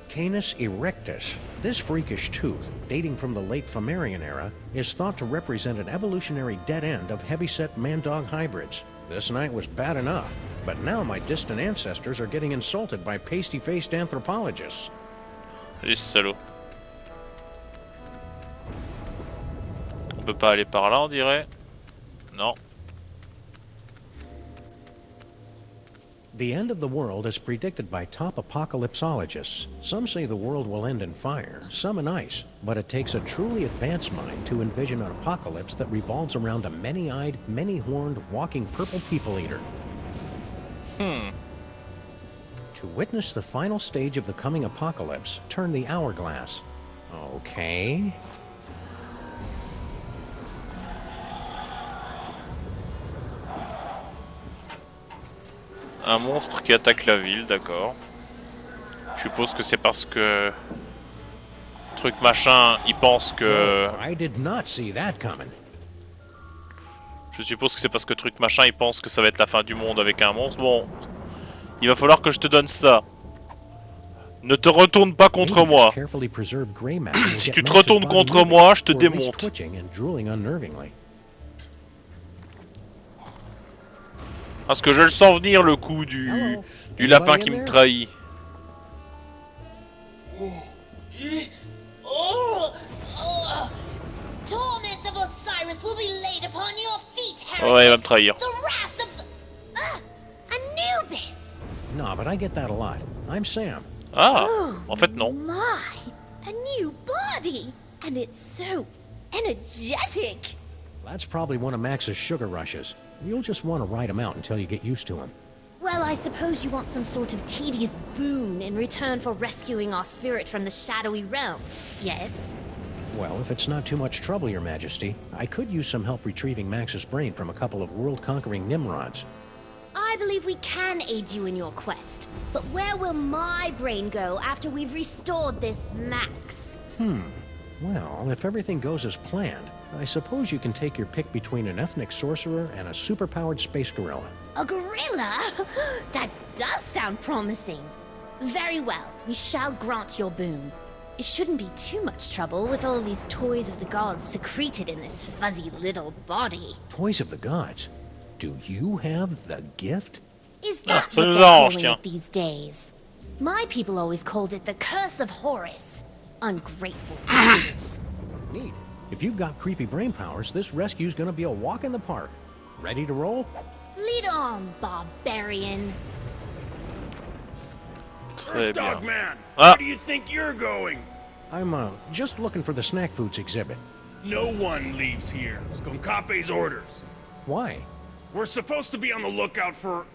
Canis erectus. This freakish tooth, dating from the late Phamerian era, is thought to represent an evolutionary dead end of heavyset man-dog hybrids. This night was bad enough, but now my distant ancestors are getting insulted by pasty-faced anthropologists. Les salauds. On peut pas aller par là, on dirait. Non. The end of the world is predicted by top apocalypsologists. Some say the world will end in fire, some in ice, but it takes a truly advanced mind to envision an apocalypse that revolves around a many-eyed, many-horned, walking purple people-eater. To witness the final stage of the coming apocalypse, turn the hourglass. Okay. Un monstre qui attaque la ville, d'accord. Je suppose que c'est parce que... Truc machin, il pense que... I did not see that coming. Je suppose que c'est parce que truc machin, il pense que ça va être la fin du monde avec un monstre. Bon, il va falloir que je te donne ça. Ne te retourne pas contre moi. Si tu te retournes contre moi, je te démonte. Parce que je le sens venir, le coup du lapin qui me trahit. Torments of Osiris will be laid upon your feet. defeat Ouais, il va me trahir. the wrath of the... Anubis! No, but I get that a lot. I'm Sam. Ah, en fait non. My, a new body! And it's so energetic! That's probably one of Max's sugar rushes. You'll just want to ride him out until you get used to him. Well, I suppose you want some sort of tedious boon in return for rescuing our spirit from the shadowy realms, yes? Well, if it's not too much trouble, Your Majesty, I could use some help retrieving Max's brain from a couple of world-conquering Nimrods. I believe we can aid you in your quest, but where will my brain go after we've restored this Max? Well, if everything goes as planned, I suppose you can take your pick between an ethnic sorcerer and a superpowered space gorilla. A gorilla? That does sound promising. Very well, we shall grant your boon. It shouldn't be too much trouble with all these toys of the gods secreted in this fuzzy little body. Toys of the gods? Do you have the gift? Is that ça what nous they're arrange, calling tiens. it these days? My people always called it the Curse of Horus. Ungrateful creatures. Neat. If you've got creepy brain powers, this rescue's gonna be a walk in the park. Ready to roll? Lead on, barbarian. Très bien. Dogman, Ah. where do you think you're going? I'm, just looking for the snack foods exhibit. No one leaves here. Skonkape's orders. Why? We're supposed to be on the lookout for,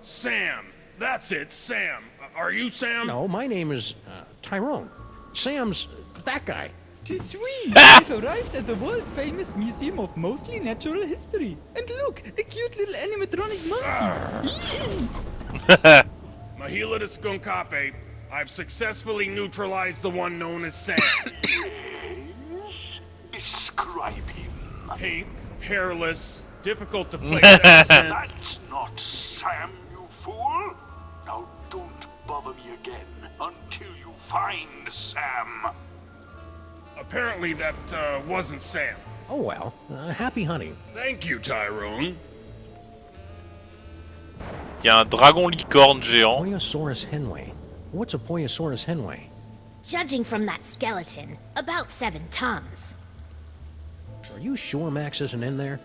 Sam. That's it, Sam. Are you Sam? No, my name is, Tyrone. Sam's that guy. Tis we! We've arrived at the world-famous Museum of Mostly Natural History. And look, a cute little animatronic monkey. Mahila to Skonkape. I've successfully neutralized the one known as Sam. Describe him. Pink, hairless, difficult to place accent. That's not Sam, you fool. Now don't bother me again until you find Sam. Apparently that, wasn't Sam. Oh well, happy hunting. Thank you, Tyrone. Il y a un dragon licorne géant. Poiosaurus henway. What's a Poiosaurus henway? Judging from that skeleton, about 7 tons. Are you sure Max isn't in there?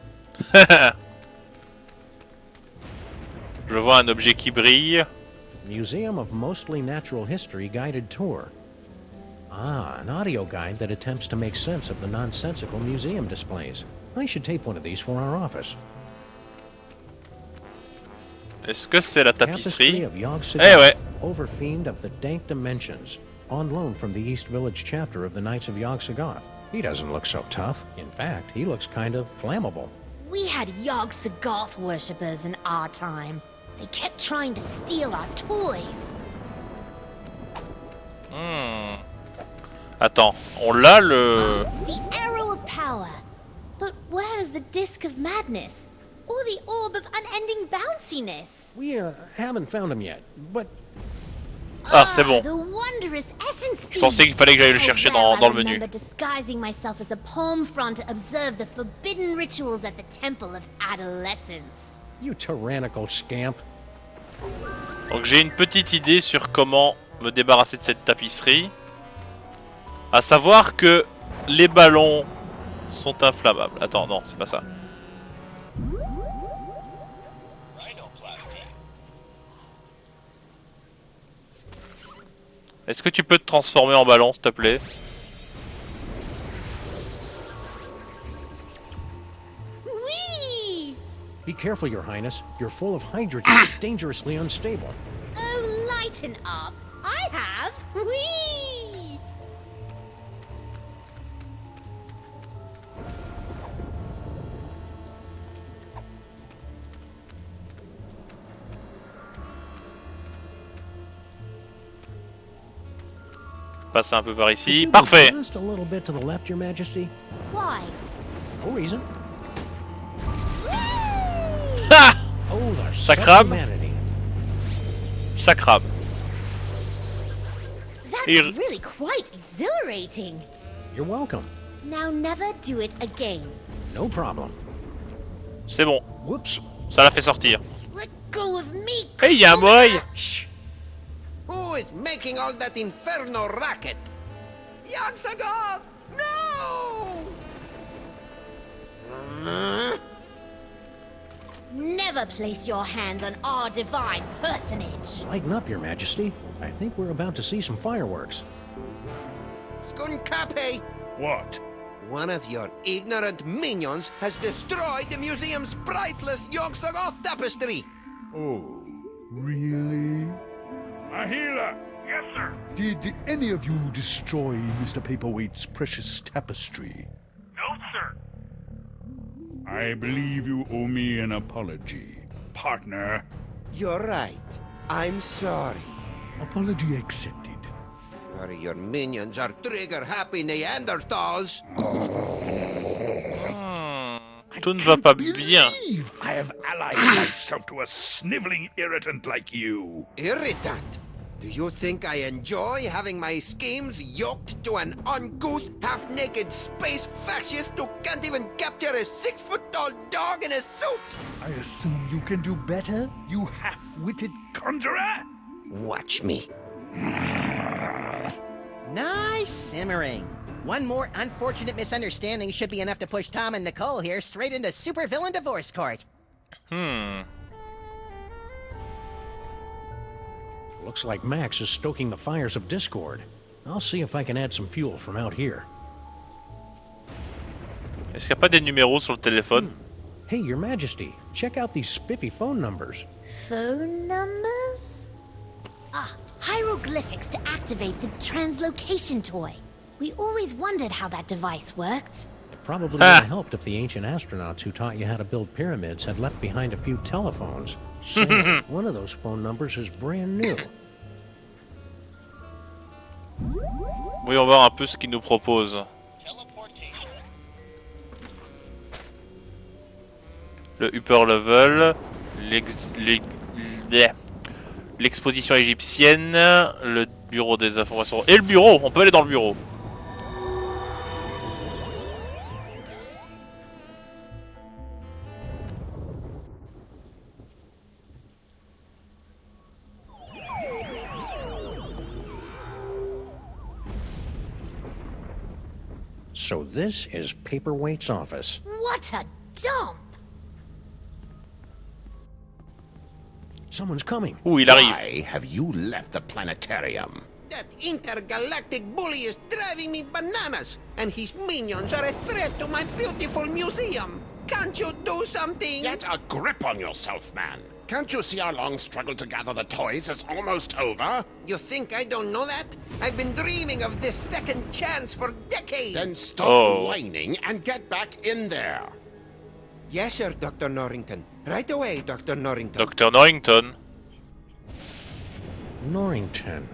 Je vois un objet qui brille. Museum of Mostly Natural History guided tour. Ah, an audio guide that attempts to make sense of the nonsensical museum displays. I should tape one of these for our office. Est-ce que c'est la Tapestry tapisserie? of Yog Eh ouais. Overfiend of the Dank Dimensions, on loan from the East Village chapter of the Knights of Yog-Sothoth. He doesn't look so tough. In fact, he looks kind of flammable. We had Yog-Sothoth worshippers in our time. They kept trying to steal our toys. Attends, on l'a le... The Arrow of Power. But where's the Disc of Madness? Or the Orb of Unending Bounciness? We haven't found him yet, but Ah, c'est bon. The wondrous essence Je pensais qu'il fallait que j'aille le chercher dans le menu. I remember disguising myself as a palm frond to observe the forbidden rituals at the Temple of Adolescence. you tyrannical scamp. Donc j'ai une petite idée sur comment me débarrasser de cette tapisserie. À savoir que les ballons sont inflammables. Attends, non, c'est pas ça. Est-ce que tu peux te transformer en ballon, s'il te plaît? Whee! Be careful, Your Highness. You're full of hydrogen, dangerously unstable. Oh, lighten up. I have. Whee! Passer un peu par Could ici. you go Parfait. Just a little bit to the left, Your Majesty. Why? No reason. Ha! Oh, the Ça crabe. humanity. Ça crabe. That's Here. really quite exhilarating. You're welcome. Now never do it again. No problem. C'est bon. Whoops. Ça l'a fait sortir. Let go of me. Hey, il y a un moy. Shh. Who is making all that inferno racket? Yog-Sothoth! No! Never place your hands on our divine personage. Lighten up, Your Majesty. I think we're about to see some fireworks. Skunkapi! What? One of your ignorant minions has destroyed the museum's priceless Yogg-Sothoth tapestry! Oh, really? Ahila! Yes, sir. Did any of you destroy Mr. Paperweight's precious tapestry? No, sir. I believe you owe me an apology, partner. You're right. I'm sorry. Apology accepted. Sorry your minions are trigger-happy Neanderthals. Tout ne va pas bien. I have allied myself to a sniveling irritant like you. Irritant? Do you think I enjoy having my schemes yoked to an uncouth, half-naked space fascist who can't even capture a 6-foot-tall dog in a suit? I assume you can do better, you half-witted conjurer? Watch me. Nice simmering. One more unfortunate misunderstanding should be enough to push Tom and Nicole here straight into supervillain divorce court. Looks like Max is stoking the fires of discord. I'll see if I can add some fuel from out here. Est-ce qu'il n'y a pas des numéros sur le téléphone? Hey, Your Majesty, check out these spiffy phone numbers. Phone numbers? Ah, hieroglyphics to activate the translocation toy. We always wondered how that device worked. It probably would have helped if the ancient astronauts who taught you how to build pyramids had left behind a few telephones. Say, one of those phone numbers is brand new. Voyons voir un peu ce qu'il nous propose. Le upper level, l'exposition égyptienne, le bureau des informations et le bureau. On peut aller dans le bureau. So this is Paperweight's office. What a dump! Someone's coming. Ouh, il arrive. Why have you left the planetarium? That intergalactic bully is driving me bananas, and his minions are a threat to my beautiful museum. Can't you do something? Get a grip on yourself, man. Can't you see our long struggle to gather the toys is almost over? You think I don't know that? I've been dreaming of this second chance for decades. Then stop whining and get back in there. Yes, sir, Dr. Norrington. Right away, Dr. Norrington. Dr. Norrington. Norrington.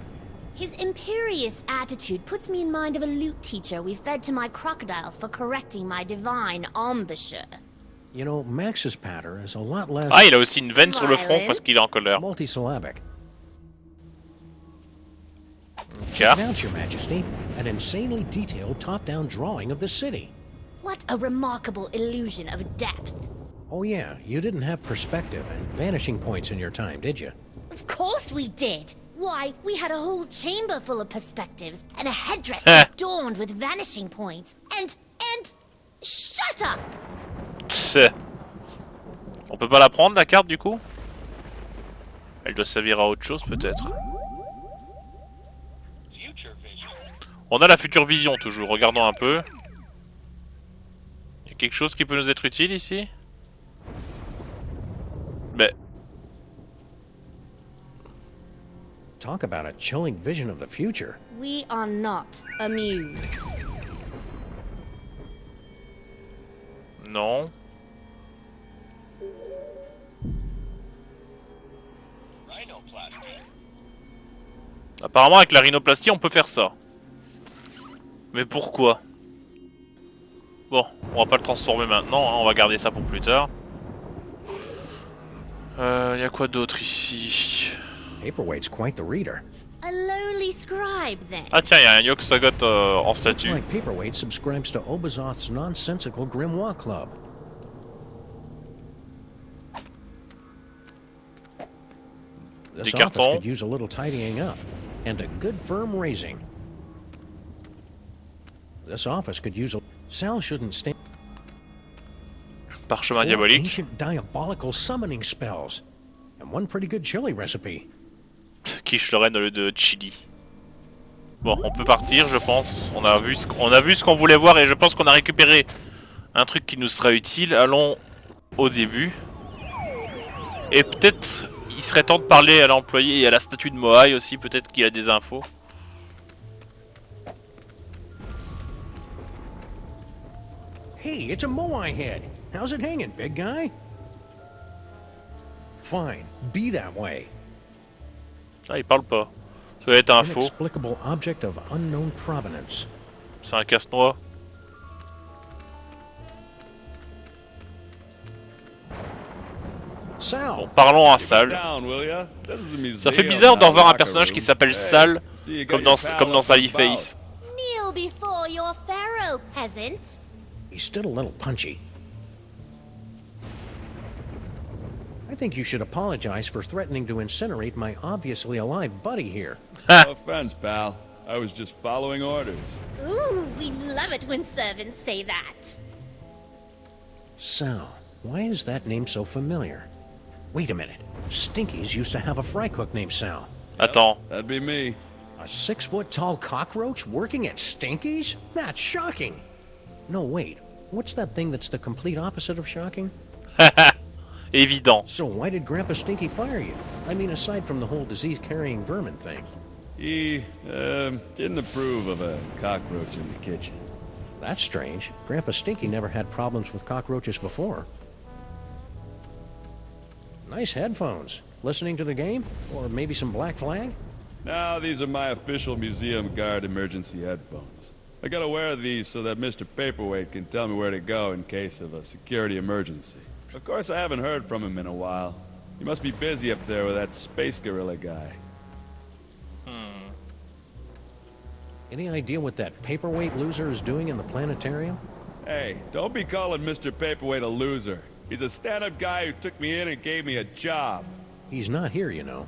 His imperious attitude puts me in mind of a lute teacher we fed to my crocodiles for correcting my divine embouchure. You know, Max's patter is a lot less... Ah, il a aussi une veine sur le front parce qu'il est en colère. Multisyllabic. Car. Announce, Your Majesty, an insanely detailed top-down drawing of the city. What a remarkable illusion of depth. Oh yeah, you didn't have perspective and vanishing points in your time, did you? Of course we did. Why, we had a whole chamber full of perspectives and a headdress adorned with vanishing points. And... Shut up! On peut pas la prendre, la carte, du coup? Elle doit servir à autre chose, peut-être. On a la future vision, toujours. Regardons un peu. Il y a quelque chose qui peut nous être utile, ici? Mais... Talk about a chilling vision of the future. We are not amused. Non. Apparemment, avec la rhinoplastie, on peut faire ça. Mais pourquoi? Bon, on va pas le transformer maintenant, hein, on va garder ça pour plus tard. Y a quoi d'autre ici? Paperweight's quite the reader. A lowly scribe, then. Ah tiens, y a un Yogg-Sothoth en statue. Like Paperweight subscribes to Obazoth's nonsensical grimoire club. This Des office cartons. could use a little tidying up and a good firm raising. This office could use a... Sal shouldn't stay... Parchemin 4 diabolique. ancient diabolical summoning spells. And one pretty good chili recipe. Quiche Lorraine au lieu de chili. Bon, on peut partir, je pense. On a vu ce qu'on voulait voir et je pense qu'on a récupéré un truc qui nous sera utile. Allons au début. Et peut-être il serait temps de parler à l'employé et à la statue de Moai aussi. Peut-être qu'il a des infos. Hey, it's a Moai head. How's it hanging, big guy? Fine, be that way. Ah, il parle pas. Ça doit être un faux. Inexplicable object of unknown provenance. C'est un casse-noix. Sal. Bon, parlons à Sal. Down, will ya? This is a museum, Ça fait bizarre d'en not a voir un locker personnage qui room. s'appelle Hey, Sal, see, you got comme your dans pal up Sally and about. Face. Kneel before your pharaoh, peasant. He's still a little punchy. I think you should apologize for threatening to incinerate my obviously alive buddy here. No offense, pal. I was just following orders. Ooh, we love it when servants say that. Sal, why is that name so familiar? Wait a minute. Stinkies used to have a fry cook named Sal. Attends. That'd be me. A 6-foot-tall cockroach working at Stinkies? That's shocking. No, wait. What's that thing that's the complete opposite of shocking? Évident. So why did Grandpa Stinky fire you? I mean, aside from the whole disease-carrying vermin thing. He, didn't approve of a cockroach in the kitchen. That's strange. Grandpa Stinky never had problems with cockroaches before. Nice headphones. Listening to the game? Or maybe some Black Flag? No, these are my official museum guard emergency headphones. I gotta wear these so that Mr. Paperweight can tell me where to go in case of a security emergency. Of course, I haven't heard from him in a while. He must be busy up there with that space gorilla guy. Any idea what that paperweight loser is doing in the planetarium? Hey, don't be calling Mr. Paperweight a loser. He's a stand-up guy who took me in and gave me a job. He's not here, you know.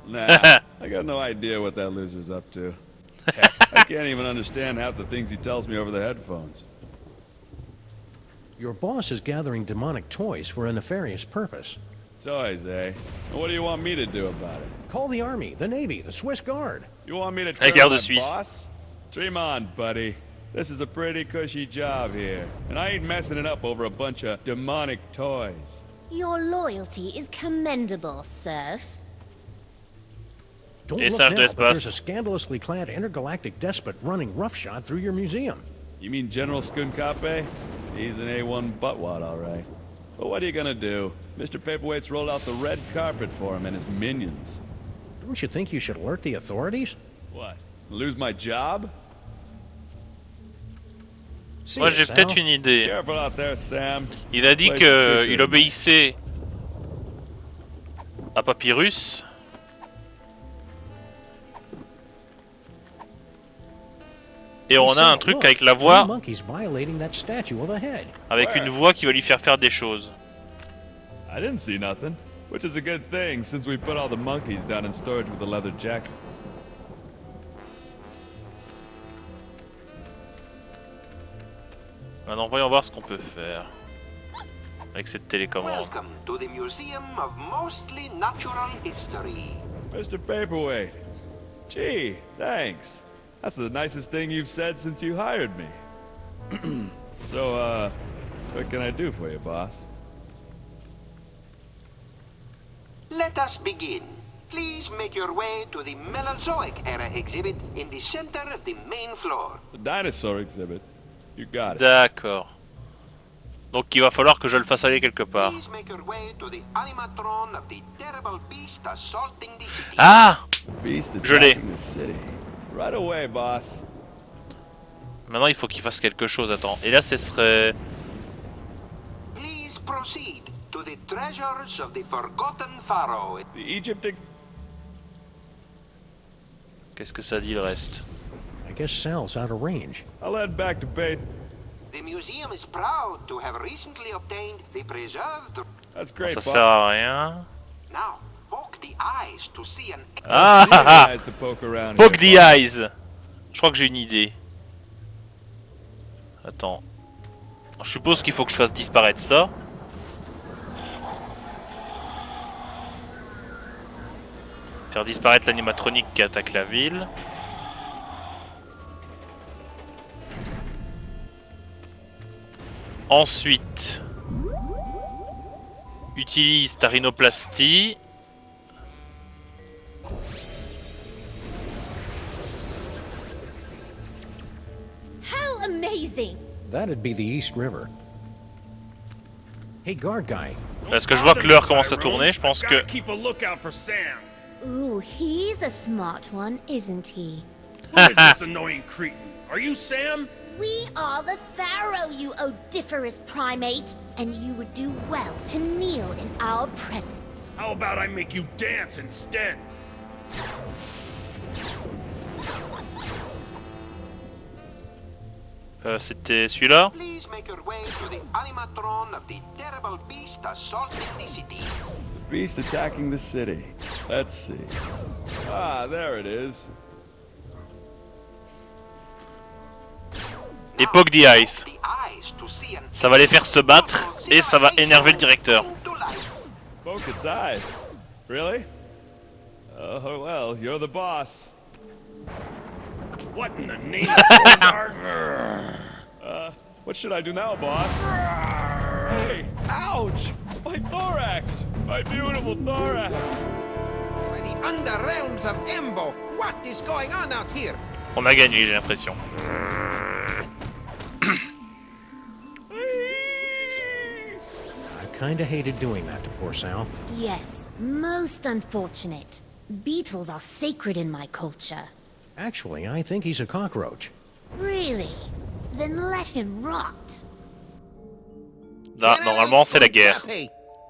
Nah, I got no idea what that loser's up to. Heck, I can't even understand half the things he tells me over the headphones. Your boss is gathering demonic toys for a nefarious purpose. Toys, eh? And what do you want me to do about it? Call the Army, the Navy, the Swiss Guard. You want me to Hey, turn garde my suisse. boss? Dream on, buddy. This is a pretty cushy job here, and I ain't messing it up over a bunch of demonic toys. Your loyalty is commendable, serf. Don't Et look singe now, de but there's l'espace. a scandalously clad intergalactic despot running roughshod through your museum. You mean General Skunkape? He's an A1 buttwad, all right. But what are you gonna do? Mr. Paperweight's rolled out the red carpet for him and his minions. Don't you think you should alert the authorities? What? Lose my job? See Moi ya, j'ai Sal. peut-être une idée. Careful out there, Sam. Il a dit Place is good qu'il then. obéissait à Papyrus. Et on a Sal, un truc look, avec la three voix, monkeys violating that statue of a head. avec une voix qui va lui faire des choses. I didn't see nothing, which is a good thing since we put all the monkeys down in storage with the leather jackets. Maintenant voyons voir ce qu'on peut faire avec cette télécommande. Welcome to the Museum of Mostly Natural History. Mr. Paperweight. Gee, thanks. That's the nicest thing you've said since you hired me. So, what can I do for you, boss? Let us begin. Please make your way to the Mesozoic era exhibit in the center of the main floor. The dinosaur exhibit. You got it. D'accord. Donc il va falloir que je le fasse aller quelque part. Please make your way to the animatron of the terrible beast assaulting the city. Ah! Beast Je l'ai. attacking the city. Right away, boss. Maintenant il faut qu'il fasse quelque chose, attends. Et là ce serait... Please proceed to the treasures of the forgotten pharaoh. The Egypt... Qu'est-ce que ça dit le reste? I guess Sal's out of range. I'll head back to pay... The museum is proud to have recently obtained the preserved... That's Bon, great, ça boss. sert à rien. Now, poke the eyes to see an... Ah! You guys to poke around Poke here, the boss. eyes. Je crois que j'ai une idée. Attends. Je suppose qu'il faut que je fasse disparaître ça. Faire disparaître l'animatronique qui attaque la ville. Ensuite, utilise ta rhinoplastie. How amazing! That'd be the East River. Hey, guard guy. Est-ce que je vois que l'heure commence à tourner? Je pense que... Keep a lookout for Sam. Ooh, he's a smart one, isn't he? Who is this annoying cretin? Are you Sam? We are the Pharaoh, you odiferous primate, and you would do well to kneel in our presence. How about I make you dance instead? C'était celui-là? Please make your way to the animatron of the terrible beast assaulting the city. The beast attacking the city. Let's see. Ah, there it is. Époque The Ice. Ça va les faire se battre et ça va énerver le directeur. Poke its eyes. Really? Oh, well, you're the boss. What in the name of Bogart? What should I do now, boss? Hey! Ouch! My thorax! My beautiful thorax! By the underrealms of Embo, what is going on out here? On a gagné, j'ai l'impression. I kinda hated doing that to poor Sal. Yes, most unfortunate. Beetles are sacred in my culture. Actually, I think he's a cockroach. Really? Then let him rot. Là, normalement, c'est la guerre.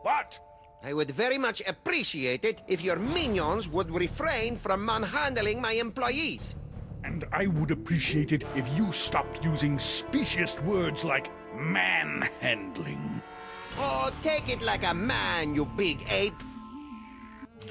What? I would very much appreciate it if your minions would refrain from manhandling my employees. And I would appreciate it if you stopped using specious words like manhandling. Oh, take it like a man, you big ape.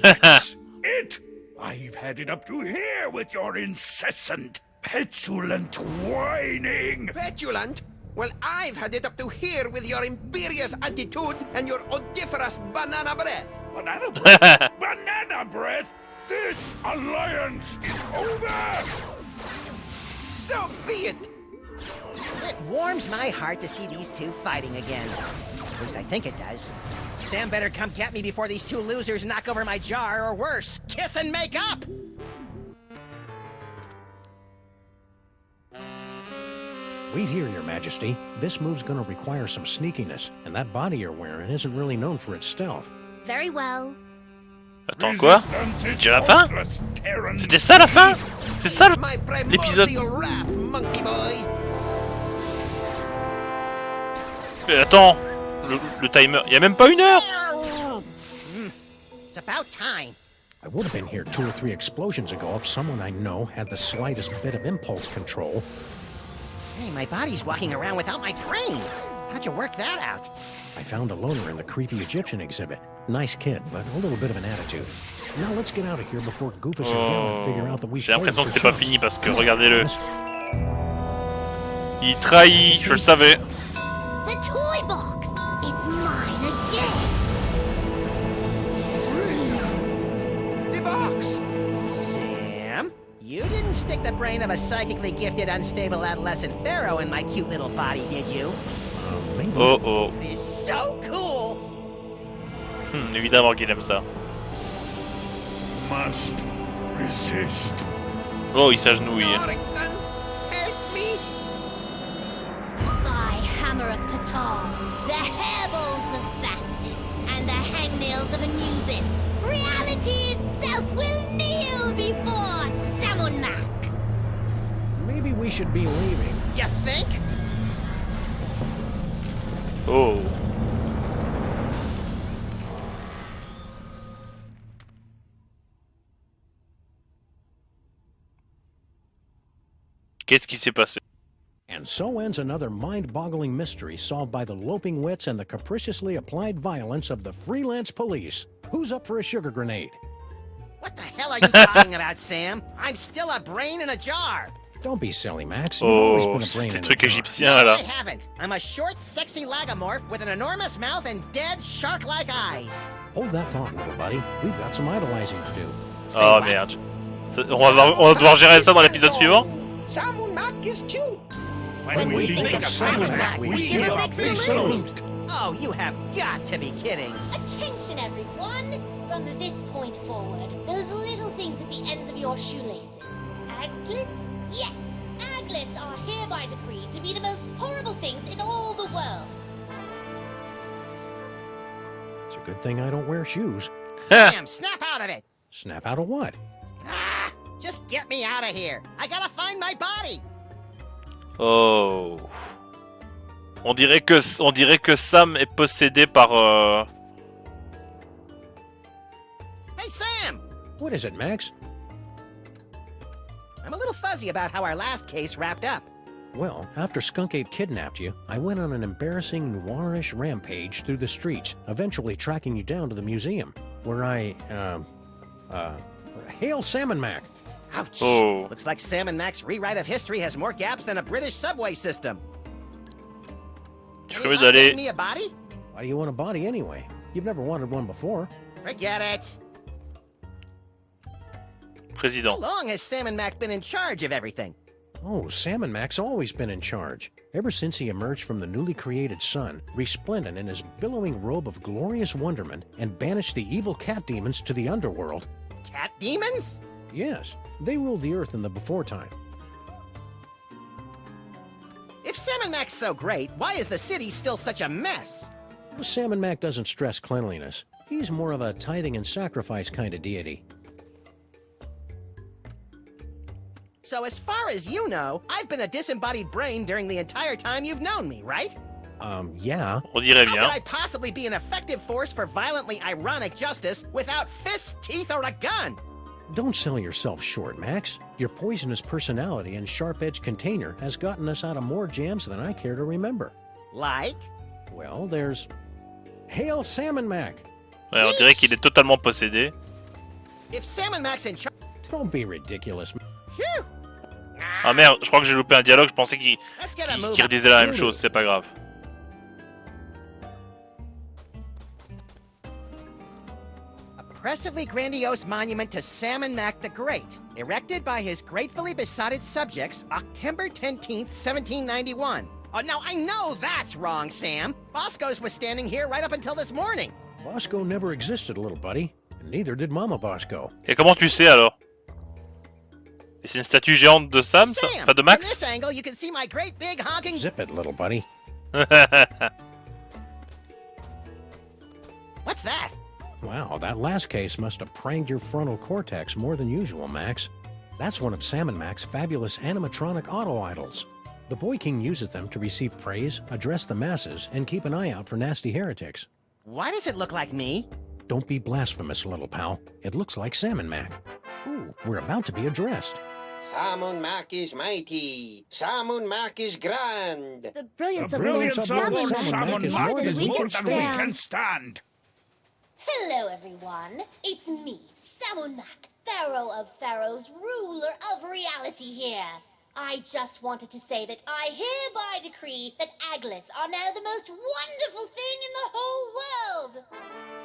That's it! I've had it up to here with your incessant, petulant whining! Petulant? Well, I've had it up to here with your imperious attitude and your odiferous banana breath. Banana breath? Banana breath? This alliance is over! So be it! It warms my heart to see these two fighting again. At least I think it does. Sam better come get me before these two losers knock over my jar, or worse, kiss and make up! Wait here, Your Majesty. This move's gonna require some sneakiness, and that body you're wearing isn't really known for its stealth. Very well. Attends, quoi? C'est déjà la fin? C'était ça la fin? C'est ça l'épisode? Mais attends, le timer, y a même pas une heure? It's about time. I would have been here 2 or 3 explosions ago if someone I know had the slightest bit of impulse control. Hey, my body's walking around without my brain. How'd you work that out? I found a loner in the creepy Egyptian exhibit. Nice kid, but a little bit of an attitude. Now let's get out of here before Goofus and Galen figure out that we. J'ai l'impression que c'est pas fini parce que regardez-le. Il trahit, je le savais. The toy box! It's mine again! The box! Sam, you didn't stick the brain of a psychically gifted, unstable adolescent pharaoh in my cute little body, did you? Oh oh. It's so cool! Évidemment qu'il aime ça. Must resist. Oh, il s'agenouille. By hammer of Patar, the hairballs of Bastet, and the hangnails of Anubis, reality itself will kneel before Samonmak! Maybe we should be leaving. You think? Oh. Qu'est-ce qui s'est passé? And so ends another mind-boggling mystery solved by the loping wits and the capriciously applied violence of the freelance police. Who's up for a sugar grenade? What the hell are you talking about, Sam? I'm still a brain in a jar. Don't be silly, Max. You've always been Oh, a c'est brain des in the trucs jar. égyptiens là. I haven't. I'm a short, sexy lagomorph with an enormous mouth and dead, shark-like eyes. Hold that thought, little buddy. We've got some idolizing to do. Say Oh what? merde. On va devoir gérer ça dans l'épisode suivant. Someone Mac is cute. When we think of Salmon Mac, we give a big salute. Oh, you have got to be kidding. Attention, everyone! From this point forward, those little things at the ends of your shoelaces. Aglets? Yes, aglets are hereby decreed to be the most horrible things in all the world. It's a good thing I don't wear shoes. Sam, snap out of it. Snap out of what? Ah, just get me out of here. I gotta find my body. Oh. On dirait que Sam est possédé par. Hey, Sam! What is it, Max? I'm a little fuzzy about how our last case wrapped up. Well, after Skunk Ape kidnapped you, I went on an embarrassing noirish rampage through the streets, eventually tracking you down to the museum, where I, hail Salmon Mac! Ouch! Oh. Looks like Sam and Mac's rewrite of history has more gaps than a British subway system. Tu Any ferais luck d'aller. getting me a body? Why do you want a body anyway? You've never wanted one before. Forget it. How Président. long has Sam and Mac been in charge of everything? Oh, Salmon Mac's always been in charge. Ever since he emerged from the newly created sun, resplendent in his billowing robe of glorious wonderment, and banished the evil cat demons to the underworld. Cat demons? Yes, they ruled the earth in the before time. If Sam and Mac's so great, why is the city still such a mess? Well, Salmon Mac doesn't stress cleanliness. He's more of a tithing and sacrifice kind of deity. So as far as you know, I've been a disembodied brain during the entire time you've known me, right? Yeah. On dirait How bien. could I possibly be an effective force for violently ironic justice without fists, teeth, or a gun? Don't sell yourself short, Max. Your poisonous personality and sharp-edged container has gotten us out of more jams than I care to remember. Like? Well, there's... Hail Salmon Mac! Ouais, on dirait qu'il est totalement possédé. If Sam and Mac's in charge... Don't be ridiculous. Phew! Ah merde, je crois que j'ai loupé un dialogue, je pensais qu'il Let's get a move qu'il on. redisait la même chose, c'est pas grave. Impressively grandiose monument to Sam and Mac the Great, erected by his gratefully besotted subjects, October 10th, 1791. Oh, now I know that's wrong, Sam. Bosco's was standing here right up until this morning. Bosco never existed, little buddy. And neither did Mama Bosco. Et comment tu sais alors? Et c'est une statue géante de Sam, ça? Sam, Enfin de from Max? this angle, you can see my great big honking... Zip it, little buddy. What's that? Wow, that last case must have pranked your frontal cortex more than usual, Max. That's one of Salmon Mac's fabulous animatronic auto-idols. The Boy King uses them to receive praise, address the masses, and keep an eye out for nasty heretics. Why does it look like me? Don't be blasphemous, little pal. It looks like Salmon Mac. Ooh, we're about to be addressed. Salmon Mac is mighty. Salmon Mac is grand. The brilliance The of brilliance of Salmon Salmon is Mac more is than more we than can we stand. can stand. Hello, everyone. It's me, Saison, Pharaoh of Pharaohs, ruler of reality here. I just wanted to say that I hereby decree that aglets are now the most wonderful thing in the whole world.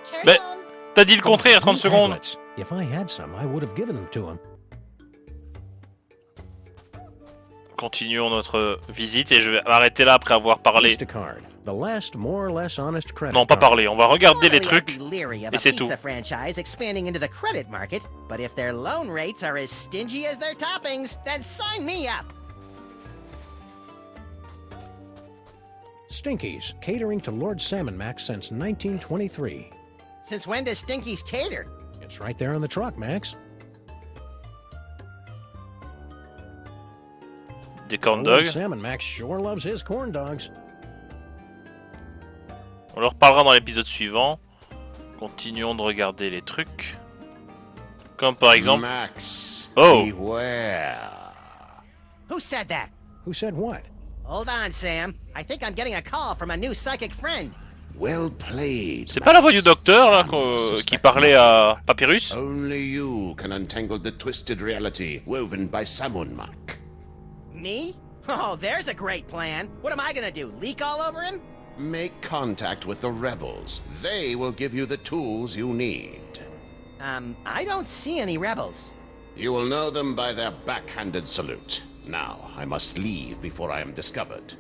Carry Mais on. t'as dit le contraire il y a 30 secondes. Tablets. If I had some, I would have given them to him. Continuons notre visite et je vais m'arrêter là après avoir parlé. Instacard, the last more or less honest credit Non, pas card. parler, on va regarder les Normally, I'd trucs be leery of et a c'est pizza tout. franchise expanding into the credit market, but if their loan rates are as stingy as their toppings, then sign me up. Stinkies, catering to Lord Salmon Mac since 1923. Since when does Stinky's cater? It's right there on the truck, Max. Des corn Lord dogs. Salmon Mac sure loves his corn dogs. On leur parlera dans l'épisode suivant. Continuons de regarder les trucs. Comme par exemple... Max, Oh. beware. Who said that? Who said what? Hold on, Sam. I think I'm getting a call from a new psychic friend. Well played. C'est pas la voix du Max. docteur là, Some qui suspect parlait à Papyrus? Only you can untangle the twisted reality woven by Salmon Mac. Me? Oh, there's a great plan. What am I gonna do, leak all over him? Make contact with the rebels. They will give you the tools you need. I don't see any rebels. You will know them by their backhanded salute. Now, I must leave before I am discovered.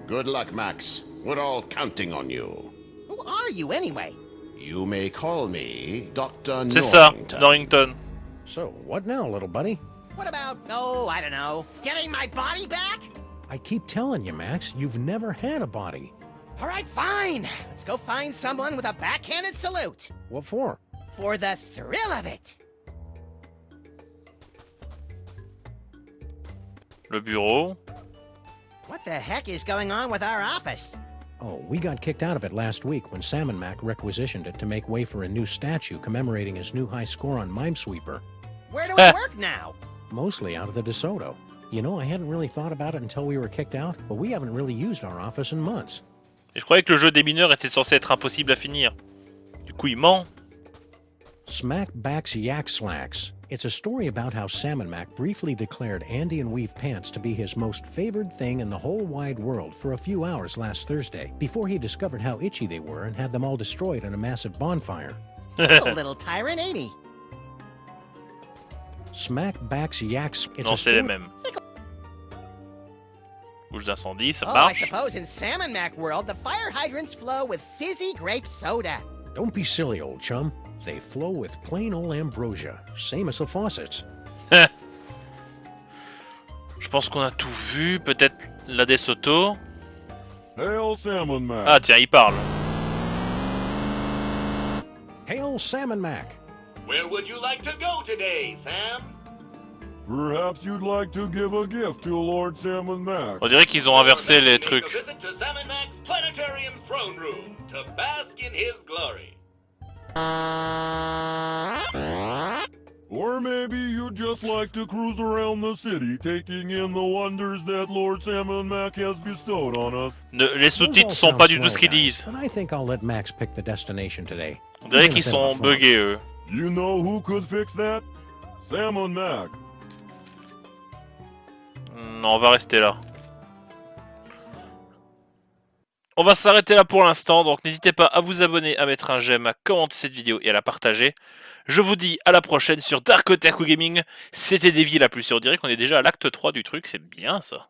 Good luck, Max. We're all counting on you. Who are you, anyway? You may call me Dr. C'est ça, Norrington. Norrington. So, what now, little buddy? What about, oh, I don't know, getting my body back? I keep telling you, Max, you've never had a body. All right, fine. Let's go find someone with a backhanded salute. What for? For the thrill of it. Le bureau. What the heck is going on with our office? Oh, we got kicked out of it last week when Salmon Mac requisitioned it to make way for a new statue commemorating his new high score on Minesweeper. Where do we work now? Mostly out of the DeSoto. You know, I hadn't really thought about it until we were kicked out, but we haven't really used our office in months. Et je croyais que le jeu des mineurs était censé être impossible à finir. Du coup, il ment. Smack Backs Yak Slacks. It's a story about how Salmon Mac briefly declared Andy and Weave pants to be his most favored thing in the whole wide world for a few hours last Thursday, before he discovered how itchy they were and had them all destroyed in a massive bonfire. He's a little tyrant, ain't he? Smack Backs Yaks. Non, c'est les mêmes. Bouche d'incendie, ça I marche. suppose in Salmon Mac world, the fire hydrants flow with fizzy grape soda. Don't be silly, old chum. They flow with plain old ambrosia, same as the faucets. Je pense qu'on a tout vu. Peut-être la DeSoto. Hail, Salmon Mac. Ah tiens, il parle. Hail, Salmon Mac. Where would you like to go today, Sam? Perhaps you'd like to give a gift to Lord Salmon Mac. On dirait qu'ils ont inversé les trucs. Visit to Salmon Mac's planetarium throne room to bask in his glory. Or maybe you'd just like to cruise around the city, taking in the wonders that Lord Salmon Mac has bestowed on us. Les sous-titres sont pas du tout ce qu'ils disent. But I think I'll let Max pick the destination today. On dirait qu'ils sont buggés, eux. You know who could fix that? Salmon Mac. Non, on va rester là. On va s'arrêter là pour l'instant, donc n'hésitez pas à vous abonner, à mettre un j'aime, à commenter cette vidéo et à la partager. Je vous dis à la prochaine sur Dark Otaku Gaming. C'était Davy la plus, et on dirait qu'on est déjà à l'acte 3 du truc, c'est bien ça.